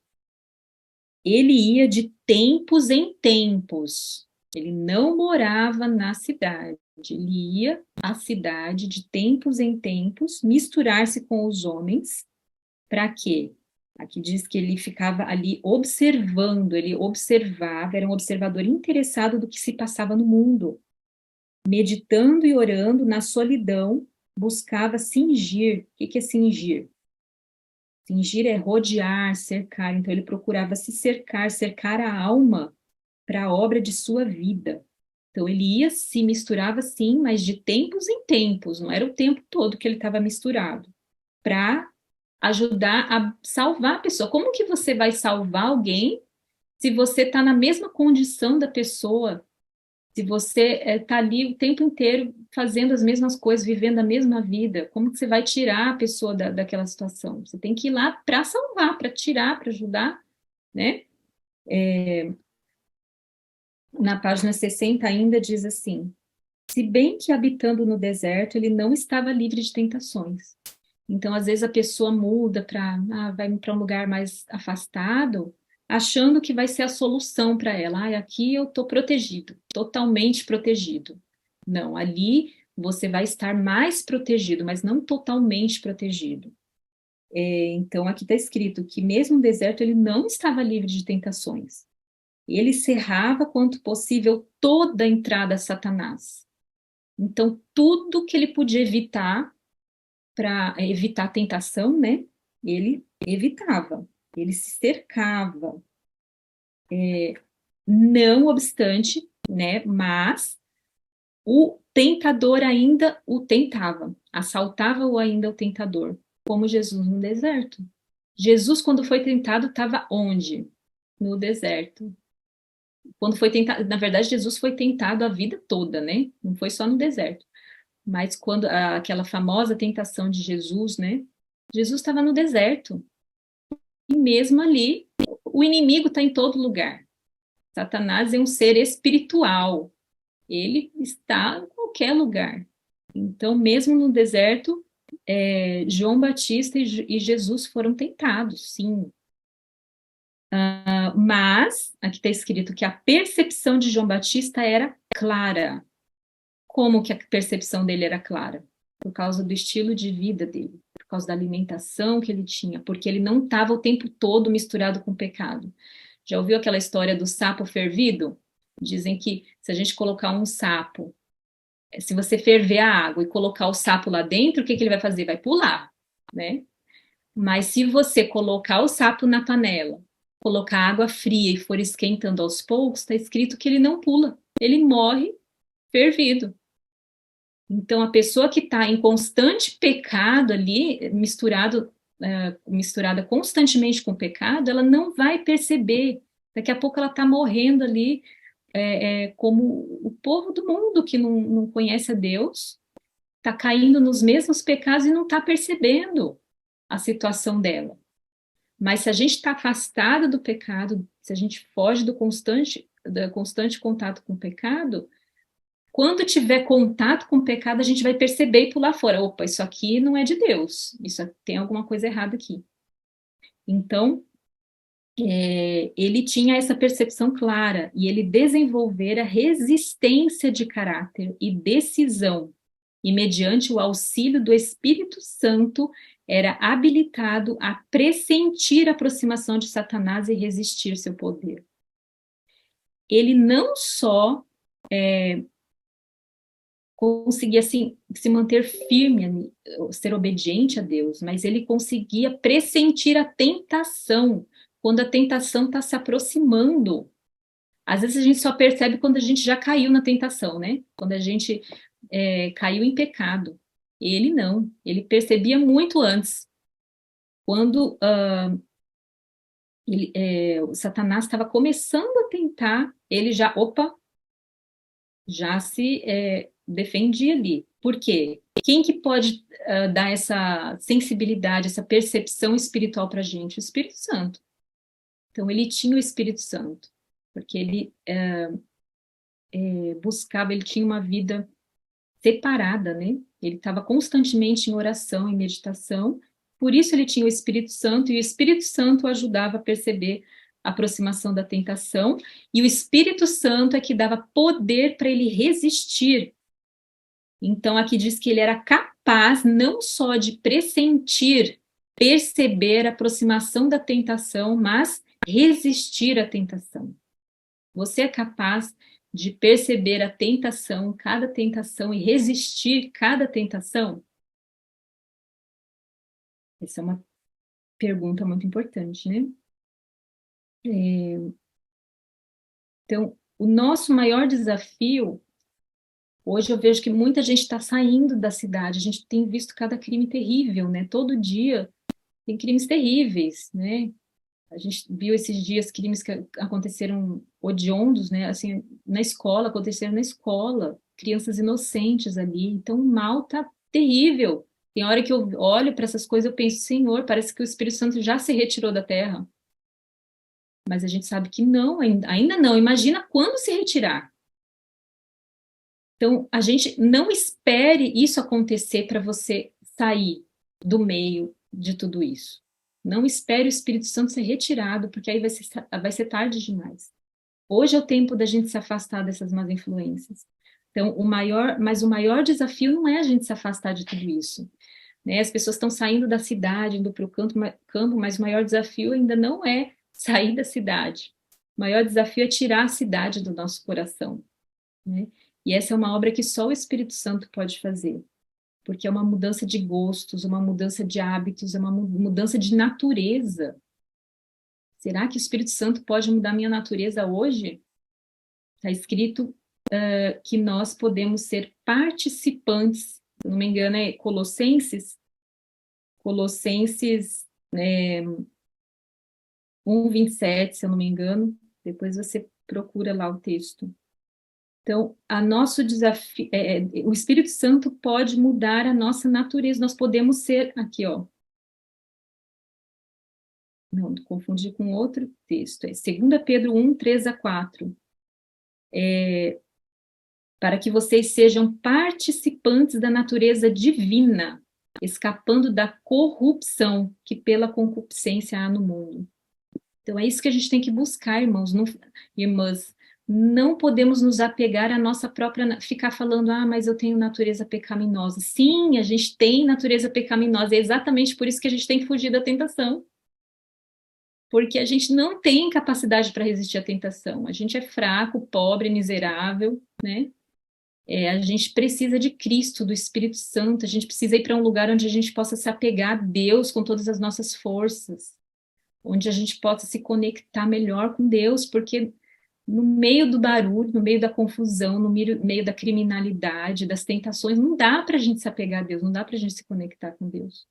Ele ia de tempos em tempos. Ele não morava na cidade. Ele ia à cidade de tempos em tempos, misturar-se com os homens. Para quê? Aqui diz que ele ficava ali observando, ele observava, era um observador interessado do que se passava no mundo. Meditando e orando na solidão, buscava cingir. O que é cingir? Cingir é rodear, cercar. Então, ele procurava se cercar a alma para a obra de sua vida. Então, ele ia, se misturava sim, mas de tempos em tempos, não era o tempo todo que ele estava misturado, para ajudar a salvar a pessoa. Como que você vai salvar alguém se você está na mesma condição da pessoa? Se você está ali o tempo inteiro fazendo as mesmas coisas, vivendo a mesma vida, como que você vai tirar a pessoa daquela situação? Você tem que ir lá para salvar, para tirar, para ajudar, né? Na página 60 ainda diz assim: se bem que habitando no deserto, ele não estava livre de tentações. Então, às vezes a pessoa muda vai para um lugar mais afastado, achando que vai ser a solução para ela. Aqui eu estou protegido, totalmente protegido. Não, ali você vai estar mais protegido, mas não totalmente protegido. Então, aqui está escrito que mesmo no deserto ele não estava livre de tentações. Ele cerrava quanto possível toda a entrada a Satanás. Então, tudo que ele podia evitar para evitar a tentação, né? Ele evitava, ele se cercava. Não obstante, né? Mas o tentador ainda o tentava, assaltava-o ainda o tentador, como Jesus no deserto. Jesus, quando foi tentado, estava onde? No deserto. Quando foi tentado, na verdade, Jesus foi tentado a vida toda, né? Não foi só no deserto. Mas quando aquela famosa tentação de Jesus, né? Jesus estava no deserto. E mesmo ali, o inimigo está em todo lugar. Satanás é um ser espiritual. Ele está em qualquer lugar. Então, mesmo no deserto, João Batista e Jesus foram tentados, sim. Mas, aqui está escrito que a percepção de João Batista era clara. Como que a percepção dele era clara? Por causa do estilo de vida dele, por causa da alimentação que ele tinha, porque ele não estava o tempo todo misturado com pecado. Já ouviu aquela história do sapo fervido? Dizem que se a gente colocar um sapo, se você ferver a água e colocar o sapo lá dentro, o que ele vai fazer? Vai pular, né? Mas se você colocar o sapo na panela, colocar água fria e for esquentando aos poucos, está escrito que ele não pula, ele morre fervido. Então, a pessoa que está em constante pecado ali, misturada constantemente com o pecado, ela não vai perceber. Daqui a pouco ela está morrendo ali, como o povo do mundo que não conhece a Deus, está caindo nos mesmos pecados e não está percebendo a situação dela. Mas se a gente está afastado do pecado, se a gente foge do constante contato com o pecado, quando tiver contato com o pecado, a gente vai perceber e pular fora. Opa, isso aqui não é de Deus. Tem alguma coisa errada aqui. Então, ele tinha essa percepção clara e ele desenvolvera resistência de caráter e decisão. E mediante o auxílio do Espírito Santo, era habilitado a pressentir a aproximação de Satanás e resistir seu poder. Ele não só conseguia assim, se manter firme, ser obediente a Deus, mas ele conseguia pressentir a tentação, quando a tentação está se aproximando. Às vezes a gente só percebe quando a gente já caiu na tentação, né? Quando a gente caiu em pecado. Ele não, ele percebia muito antes. Quando o Satanás estava começando a tentar, ele já se defendia ali. Por quê? Quem que pode dar essa sensibilidade, essa percepção espiritual para a gente? O Espírito Santo. Então, ele tinha o Espírito Santo, porque ele buscava, ele tinha uma vida separada, né? Ele estava constantemente em oração, em meditação, por isso ele tinha o Espírito Santo, e o Espírito Santo o ajudava a perceber a aproximação da tentação, e o Espírito Santo é que dava poder para ele resistir. Então, aqui diz que ele era capaz não só de pressentir, perceber a aproximação da tentação, mas resistir à tentação. Você é capaz de perceber a tentação, cada tentação, e resistir cada tentação? Essa é uma pergunta muito importante, né? Então, o nosso maior desafio, hoje eu vejo que muita gente está saindo da cidade, a gente tem visto cada crime terrível, né? Todo dia tem crimes terríveis, né? A gente viu esses dias crimes que aconteceram hediondos, né? Assim, na escola, aconteceram na escola, crianças inocentes ali. Então, o mal tá terrível. Tem hora que eu olho para essas coisas, eu penso, Senhor, parece que o Espírito Santo já se retirou da terra. Mas a gente sabe que não, ainda não. Imagina quando se retirar. Então, a gente não espere isso acontecer para você sair. do meio de tudo isso. Não espere o Espírito Santo ser retirado, porque aí vai ser tarde demais. Hoje é o tempo da gente se afastar dessas más influências. Então, o maior desafio não é a gente se afastar de tudo isso, né? As pessoas estão saindo da cidade, indo para o campo, mas o maior desafio ainda não é sair da cidade. O maior desafio é tirar a cidade do nosso coração, né? E essa é uma obra que só o Espírito Santo pode fazer, porque é uma mudança de gostos, uma mudança de hábitos, é uma mudança de natureza. Será que o Espírito Santo pode mudar minha natureza hoje? Está escrito que nós podemos ser participantes, se não me engano é Colossenses 1:27, se eu não me engano, depois você procura lá o texto. Então, nosso desafio, o Espírito Santo pode mudar a nossa natureza, nós podemos ser, aqui ó, não, confundi com outro texto, é 2 Pedro 1:3-4, para que vocês sejam participantes da natureza divina, escapando da corrupção que pela concupiscência há no mundo. Então, é isso que a gente tem que buscar, irmãos, irmãs. Não podemos nos apegar à nossa própria, ficar falando, mas eu tenho natureza pecaminosa. Sim, a gente tem natureza pecaminosa, é exatamente por isso que a gente tem que fugir da tentação. Porque a gente não tem capacidade para resistir à tentação. A gente é fraco, pobre, miserável, né? A gente precisa de Cristo, do Espírito Santo, a gente precisa ir para um lugar onde a gente possa se apegar a Deus com todas as nossas forças, onde a gente possa se conectar melhor com Deus, porque no meio do barulho, no meio da confusão, no meio da criminalidade, das tentações, não dá para a gente se apegar a Deus, não dá para a gente se conectar com Deus.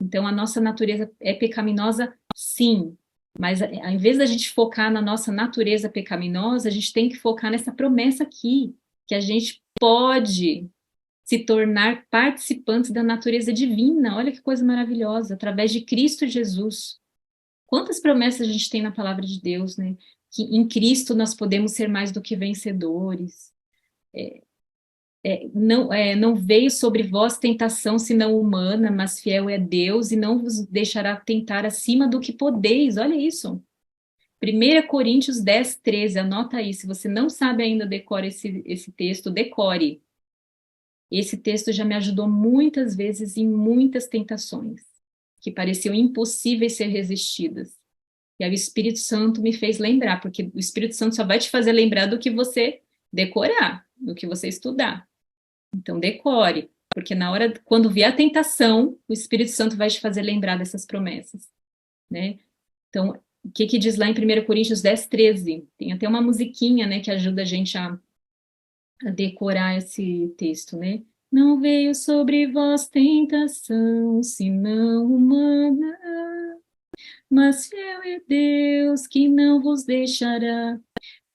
Então, a nossa natureza é pecaminosa, sim, mas ao invés da gente focar na nossa natureza pecaminosa, a gente tem que focar nessa promessa aqui, que a gente pode se tornar participantes da natureza divina. Olha que coisa maravilhosa, através de Cristo Jesus. Quantas promessas a gente tem na palavra de Deus, né? Que em Cristo nós podemos ser mais do que vencedores. Não veio sobre vós tentação senão humana, mas fiel é Deus e não vos deixará tentar acima do que podeis. Olha isso. 1 Coríntios 10:13, anota aí. Se você não sabe ainda, decore esse texto, decore. Esse texto já me ajudou muitas vezes em muitas tentações, que pareciam impossíveis ser resistidas. E aí o Espírito Santo me fez lembrar, porque o Espírito Santo só vai te fazer lembrar do que você decorar, do que você estudar. Então, decore, porque quando vier a tentação, o Espírito Santo vai te fazer lembrar dessas promessas, né? Então, o que diz lá em 1 Coríntios 10:13? Tem até uma musiquinha, né, que ajuda a gente a decorar esse texto, né? Não veio sobre vós tentação, senão humana, mas fiel é Deus que não vos deixará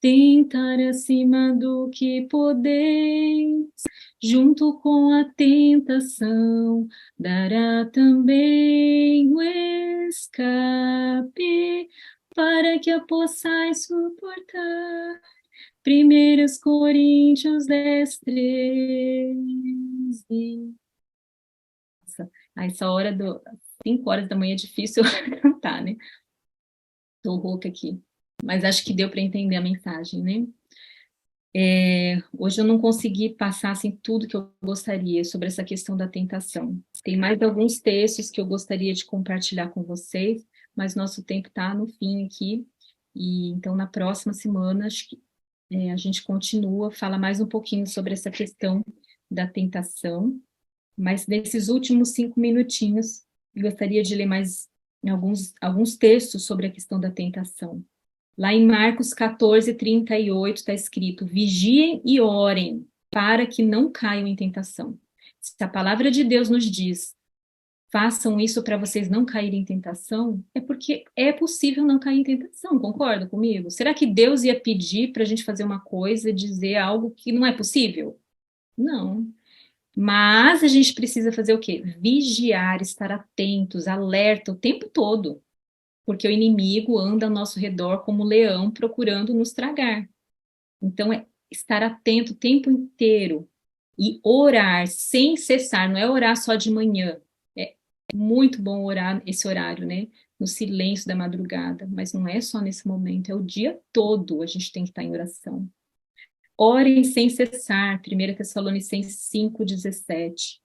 tentar acima do que podeis, junto com a tentação, dará também o escape, para que a possais suportar. 1 Coríntios 10:13. Nossa, a essa hora 5 horas da manhã é difícil cantar, né? Tô rouca aqui. Mas acho que deu para entender a mensagem, né? Hoje eu não consegui passar assim, tudo que eu gostaria sobre essa questão da tentação. Tem mais alguns textos que eu gostaria de compartilhar com vocês, mas nosso tempo está no fim aqui. E então, na próxima semana, acho que a gente continua, fala mais um pouquinho sobre essa questão da tentação. Mas nesses últimos 5 minutinhos, eu gostaria de ler mais alguns textos sobre a questão da tentação. Lá em Marcos 14:38 está escrito: vigiem e orem para que não caiam em tentação. Se a palavra de Deus nos diz, façam isso para vocês não caírem em tentação, é porque é possível não cair em tentação, concorda comigo? Será que Deus ia pedir para a gente fazer uma coisa, dizer algo que não é possível? Não. Mas a gente precisa fazer o quê? Vigiar, estar atentos, alerta o tempo todo. Porque o inimigo anda ao nosso redor como leão procurando nos tragar. Então, é estar atento o tempo inteiro e orar sem cessar, não é orar só de manhã, é Muito bom orar esse horário, né? No silêncio da madrugada, mas não é só nesse momento, é o dia todo a gente tem que estar em oração. Orem sem cessar, 1 Tessalonicenses 5:17.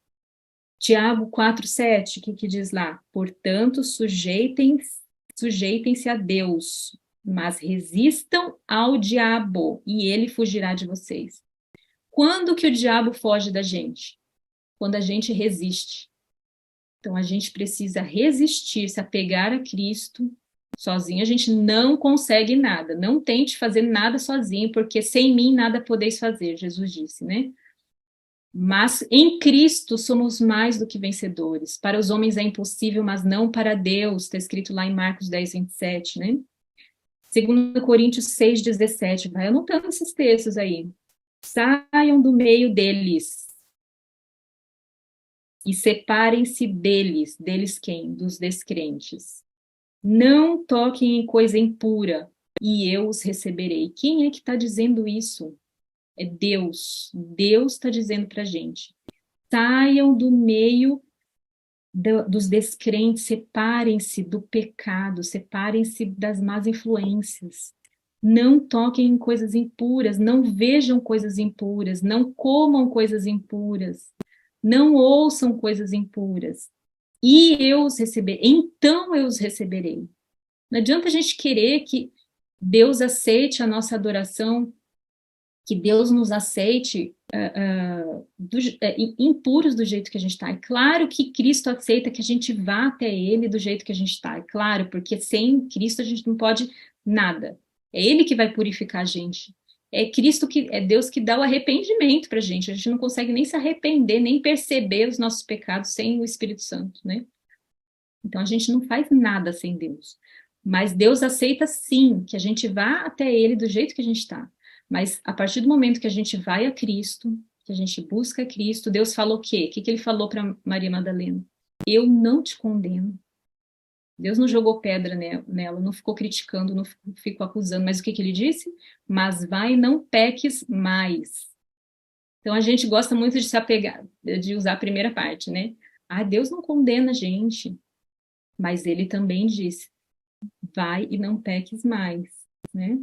Tiago 4:7, o que diz lá? Portanto, sujeitem-se a Deus, mas resistam ao diabo, e ele fugirá de vocês. Quando que o diabo foge da gente? Quando a gente resiste. Então, a gente precisa resistir, se apegar a Cristo. Sozinho a gente não consegue nada. Não tente fazer nada sozinho, porque sem mim nada podeis fazer, Jesus disse, né? Mas em Cristo somos mais do que vencedores. Para os homens é impossível, mas não para Deus. Está escrito lá em Marcos 10:27, né? 2 Coríntios 6:17. Vai anotando esses textos aí. Saiam do meio deles e separem-se deles. Deles quem? Dos descrentes. Não toquem em coisa impura, e eu os receberei. Quem é que está dizendo isso? É Deus. Deus está dizendo para a gente. Saiam do meio dos descrentes, separem-se do pecado, separem-se das más influências. Não toquem em coisas impuras, não vejam coisas impuras, não comam coisas impuras, não ouçam coisas impuras. E eu os receberei, então eu os receberei. Não adianta a gente querer que Deus aceite a nossa adoração, que Deus nos aceite impuros do jeito que a gente está. É claro que Cristo aceita que a gente vá até Ele do jeito que a gente está. É claro, porque sem Cristo a gente não pode nada. É Ele que vai purificar a gente. É Deus que dá o arrependimento para a gente. A gente não consegue nem se arrepender, nem perceber os nossos pecados sem o Espírito Santo, né? Então a gente não faz nada sem Deus. Mas Deus aceita sim que a gente vá até Ele do jeito que a gente está. Mas a partir do momento que a gente vai a Cristo, que a gente busca Cristo, Deus falou o quê? O que ele falou para Maria Madalena? Eu não te condeno. Deus não jogou pedra nela, não ficou criticando, não ficou acusando, mas o que ele disse? Mas vai e não peques mais. Então a gente gosta muito de se apegar, de usar a primeira parte, né? Ah, Deus não condena a gente, mas ele também disse, vai e não peques mais, né?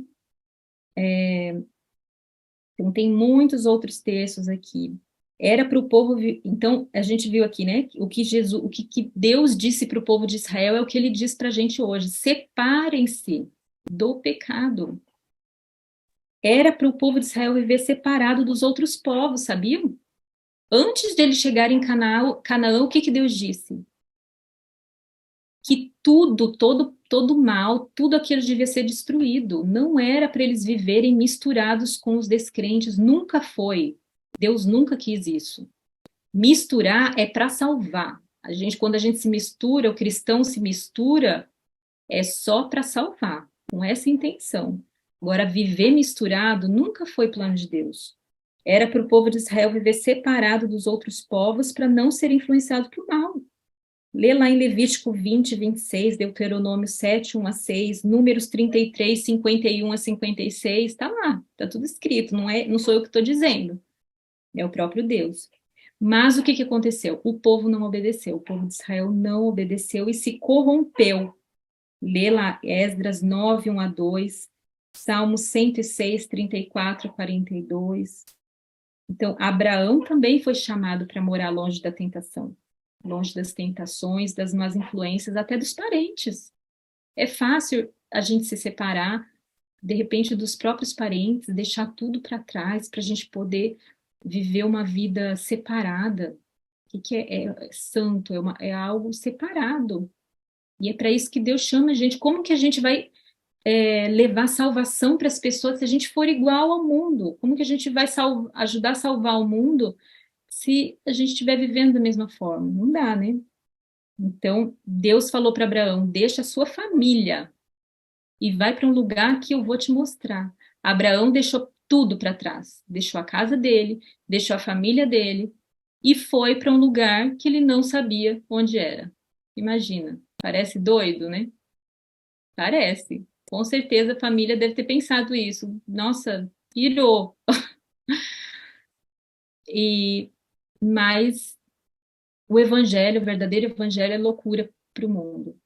Então, tem muitos outros textos aqui. Era para o povo. Então, a gente viu aqui, né? Que Deus disse para o povo de Israel é o que ele diz para a gente hoje: separem-se do pecado. Era para o povo de Israel viver separado dos outros povos, sabiam? Antes de eles chegarem em Canaã, o que Deus disse? Que todo mal, tudo aquilo devia ser destruído. Não era para eles viverem misturados com os descrentes, nunca foi. Deus nunca quis isso. Misturar é para salvar. Quando a gente se mistura, o cristão se mistura, é só para salvar, com essa intenção. Agora, viver misturado nunca foi plano de Deus. Era para o povo de Israel viver separado dos outros povos para não ser influenciado por mal. Lê lá em Levítico 20:26, Deuteronômio 7:1-6, Números 33, 51-56, está lá, está tudo escrito, não sou eu que estou dizendo, é o próprio Deus. Mas o que aconteceu? O povo não obedeceu, o povo de Israel não obedeceu e se corrompeu. Lê lá Esdras 9:1-2, Salmos 106, 34-42. Então, Abraão também foi chamado para morar longe da tentação, longe das tentações, das más influências, até dos parentes. É fácil a gente se separar, de repente, dos próprios parentes, deixar tudo para trás, para a gente poder viver uma vida separada. O que é santo? É algo separado. E é para isso que Deus chama a gente. Como que a gente vai levar salvação para as pessoas se a gente for igual ao mundo? Como que a gente vai ajudar a salvar o mundo se a gente estiver vivendo da mesma forma? Não dá, né? Então, Deus falou para Abraão, deixa a sua família e vai para um lugar que eu vou te mostrar. Abraão deixou tudo para trás, deixou a casa dele, deixou a família dele e foi para um lugar que ele não sabia onde era. Imagina, parece doido, né? Parece. Com certeza a família deve ter pensado isso. Nossa, pirou. Mas o evangelho, o verdadeiro evangelho é loucura para o mundo.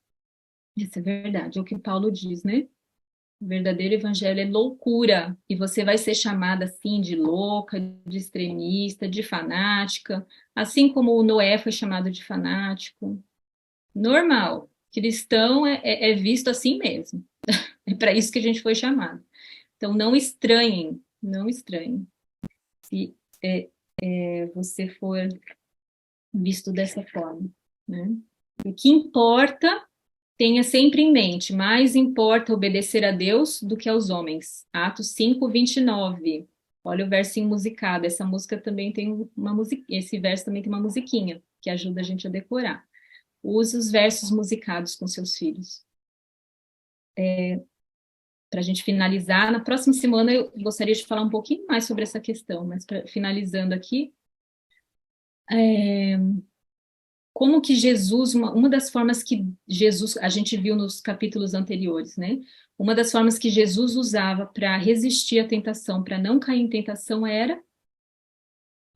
Isso é verdade, é o que Paulo diz, né? O verdadeiro evangelho é loucura, e você vai ser chamada assim de louca, de extremista, de fanática, assim como o Noé foi chamado de fanático. Normal, cristão é visto assim mesmo. É para isso que a gente foi chamado. Então não estranhem, não estranhem se você for visto dessa forma, né? O que importa, tenha sempre em mente, mais importa obedecer a Deus do que aos homens. Atos 5:29. Olha o versinho musicado. Essa música também tem uma música, esse verso também tem uma musiquinha que ajuda a gente a decorar. Use os versos musicados com seus filhos. Para a gente finalizar, na próxima semana eu gostaria de falar um pouquinho mais sobre essa questão, mas finalizando aqui, como que Jesus, uma das formas que Jesus, a gente viu nos capítulos anteriores, né? Uma das formas que Jesus usava para resistir à tentação, para não cair em tentação, era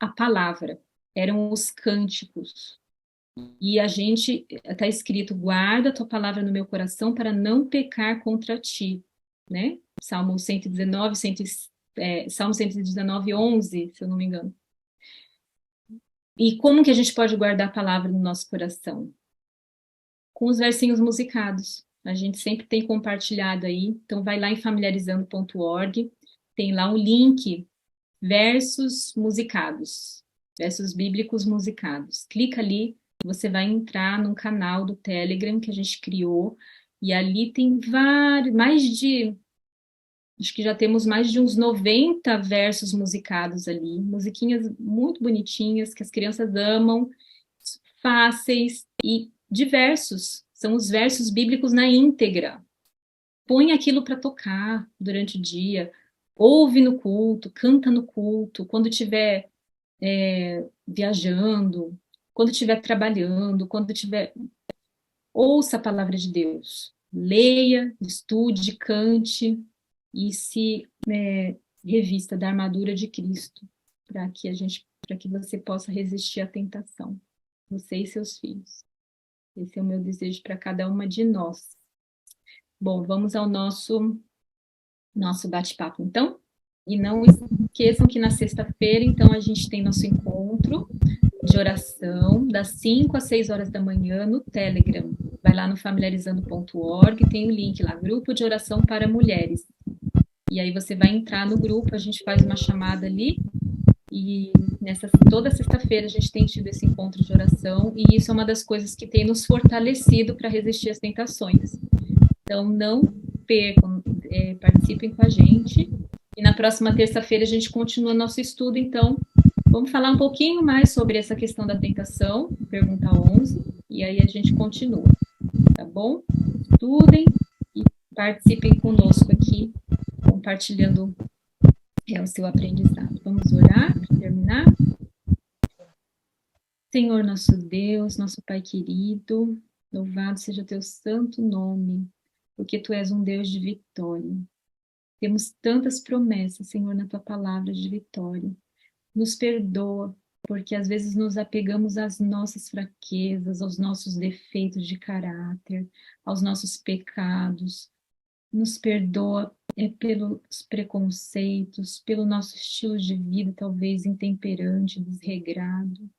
a palavra, eram os cânticos. E a gente, está escrito, guarda a tua palavra no meu coração para não pecar contra ti, né? Salmo 119, Salmo 119, 11, se eu não me engano. E como que a gente pode guardar a palavra no nosso coração? Com os versinhos musicados. A gente sempre tem compartilhado aí, então vai lá em familiarizando.org, tem lá um link, versos musicados, versos bíblicos musicados. Clica ali, você vai entrar num canal do Telegram que a gente criou, e ali tem acho que já temos mais de uns 90 versos musicados ali, musiquinhas muito bonitinhas que as crianças amam, fáceis e diversos. São os versos bíblicos na íntegra. Põe aquilo para tocar durante o dia, ouve no culto, canta no culto, quando estiver viajando, quando estiver trabalhando, quando estiver... Ouça a palavra de Deus. Leia, estude, cante e se revista da armadura de Cristo, para que você possa resistir à tentação, você e seus filhos. Esse é o meu desejo para cada uma de nós. Bom, vamos ao nosso bate-papo, então. E não esqueçam que na sexta-feira, então, a gente tem nosso encontro de oração, das 5 às 6 horas da manhã, no Telegram. Vai lá no familiarizando.org, tem o link lá, Grupo de Oração para Mulheres. E aí você vai entrar no grupo, a gente faz uma chamada ali, e toda sexta-feira a gente tem tido esse encontro de oração, e isso é uma das coisas que tem nos fortalecido para resistir às tentações. Então, não percam, participem com a gente. E na próxima terça-feira a gente continua nosso estudo, então vamos falar um pouquinho mais sobre essa questão da tentação, pergunta 11, e aí a gente continua, tá bom? Estudem e participem conosco aqui, compartilhando o seu aprendizado. Vamos orar para terminar? Senhor nosso Deus, nosso Pai querido, louvado seja o teu santo nome, porque tu és um Deus de vitória. Temos tantas promessas, Senhor, na tua palavra de vitória. Nos perdoa, porque às vezes nos apegamos às nossas fraquezas, aos nossos defeitos de caráter, aos nossos pecados. Nos perdoa pelos preconceitos, pelo nosso estilo de vida, talvez intemperante, desregrado.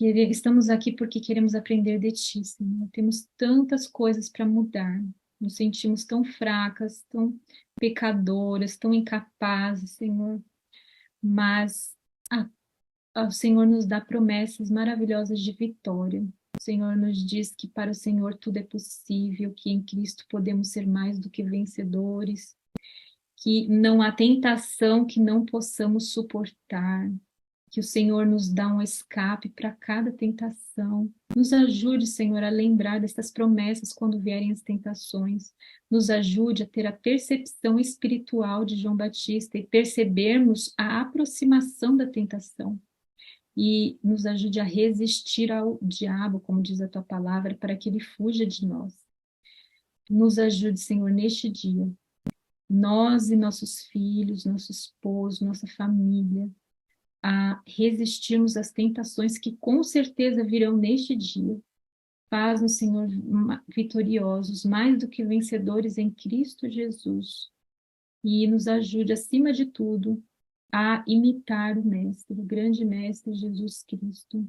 Estamos aqui porque queremos aprender de Ti, Senhor. Temos tantas coisas para mudar. Nos sentimos tão fracas, tão pecadoras, tão incapazes, Senhor. Mas o Senhor nos dá promessas maravilhosas de vitória. O Senhor nos diz que para o Senhor tudo é possível, que em Cristo podemos ser mais do que vencedores, que não há tentação que não possamos suportar, que o Senhor nos dá um escape para cada tentação. Nos ajude, Senhor, a lembrar dessas promessas quando vierem as tentações. Nos ajude a ter a percepção espiritual de João Batista e percebermos a aproximação da tentação. E nos ajude a resistir ao diabo, como diz a tua palavra, para que ele fuja de nós. Nos ajude, Senhor, neste dia. Nós e nossos filhos, nosso esposo, nossa família, a resistirmos às tentações que com certeza virão neste dia. Faz-nos, Senhor, vitoriosos, mais do que vencedores em Cristo Jesus. E nos ajude, acima de tudo, a imitar o Mestre, o grande Mestre Jesus Cristo.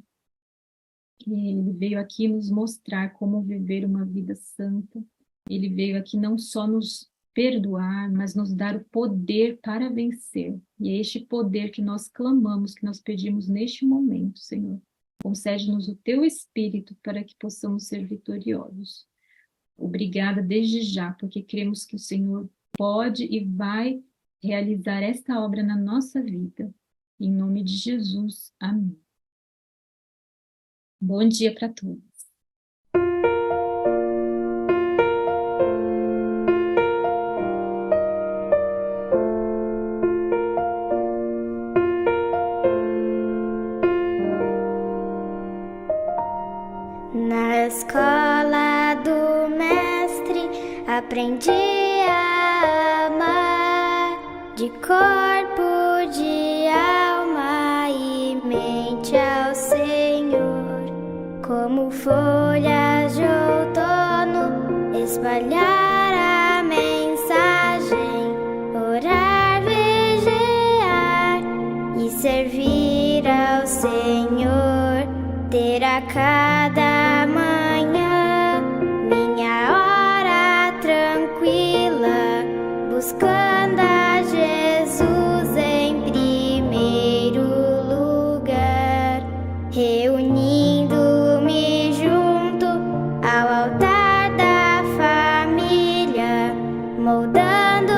Ele veio aqui nos mostrar como viver uma vida santa. Ele veio aqui não só nos perdoar, mas nos dar o poder para vencer. E é este poder que nós clamamos, que nós pedimos neste momento, Senhor. Concede-nos o Teu Espírito para que possamos ser vitoriosos. Obrigada desde já, porque cremos que o Senhor pode e vai realizar esta obra na nossa vida. Em nome de Jesus. Amém. Bom dia para todos. Na escola do Mestre aprendi a amar de corpo, de alma e mente ao Senhor, como folhas de outono, espalhar a mensagem, orar, vigiar e servir ao Senhor, ter a cada manhã minha hora tranquila, buscando a Jesus em primeiro lugar, reunindo-me junto ao altar da família, moldando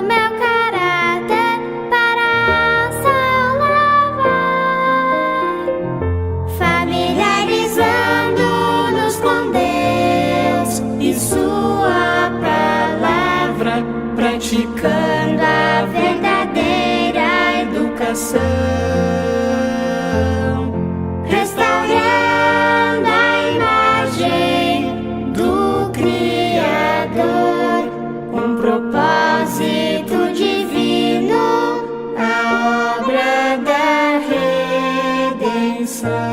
meu caráter para ao céu levar, familiarizando-nos com Deus e Sua palavra, praticando a verdadeira educação, restaurando a imagem do Criador, um propósito divino, a obra da redenção.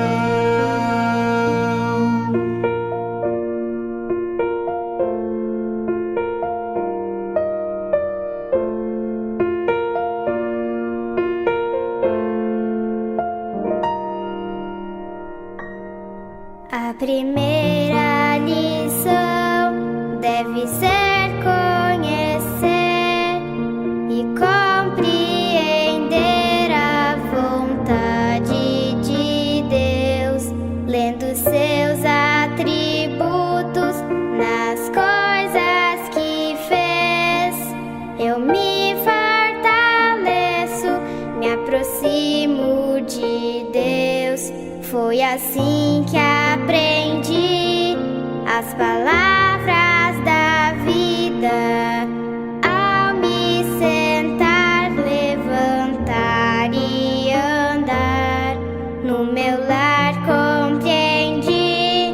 A primeira lição deve ser conhecer e compreender a vontade de Deus, lendo seus atributos nas coisas que fez. Eu me fortaleço, me aproximo de Deus. Foi assim que aprendi as palavras da vida, ao me sentar, levantar e andar. No meu lar compreendi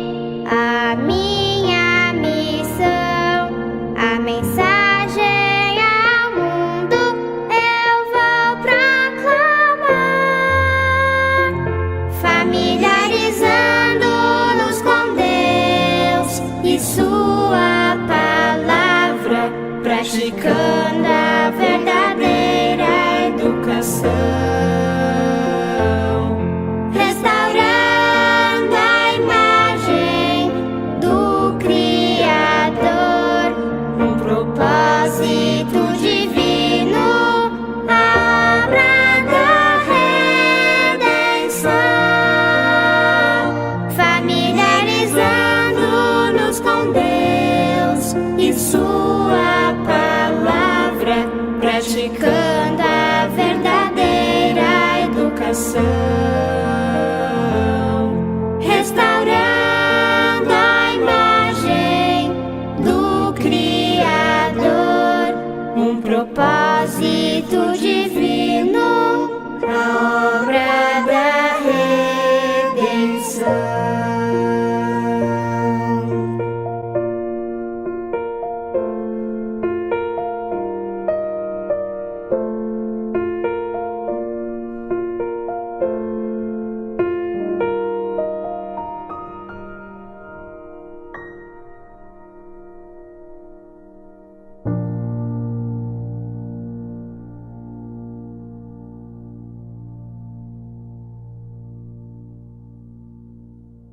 a minha missão, a mensagem ao mundo eu vou proclamar, familiarizando-nos com Deus e Sua palavra, praticando a verdadeira educação, restaurando a imagem do Criador, um propósito divino, a obra da redenção, familiarizando-nos com Deus e Sua palavra, praticando a verdadeira educação, restaurando a imagem do Criador, um propósito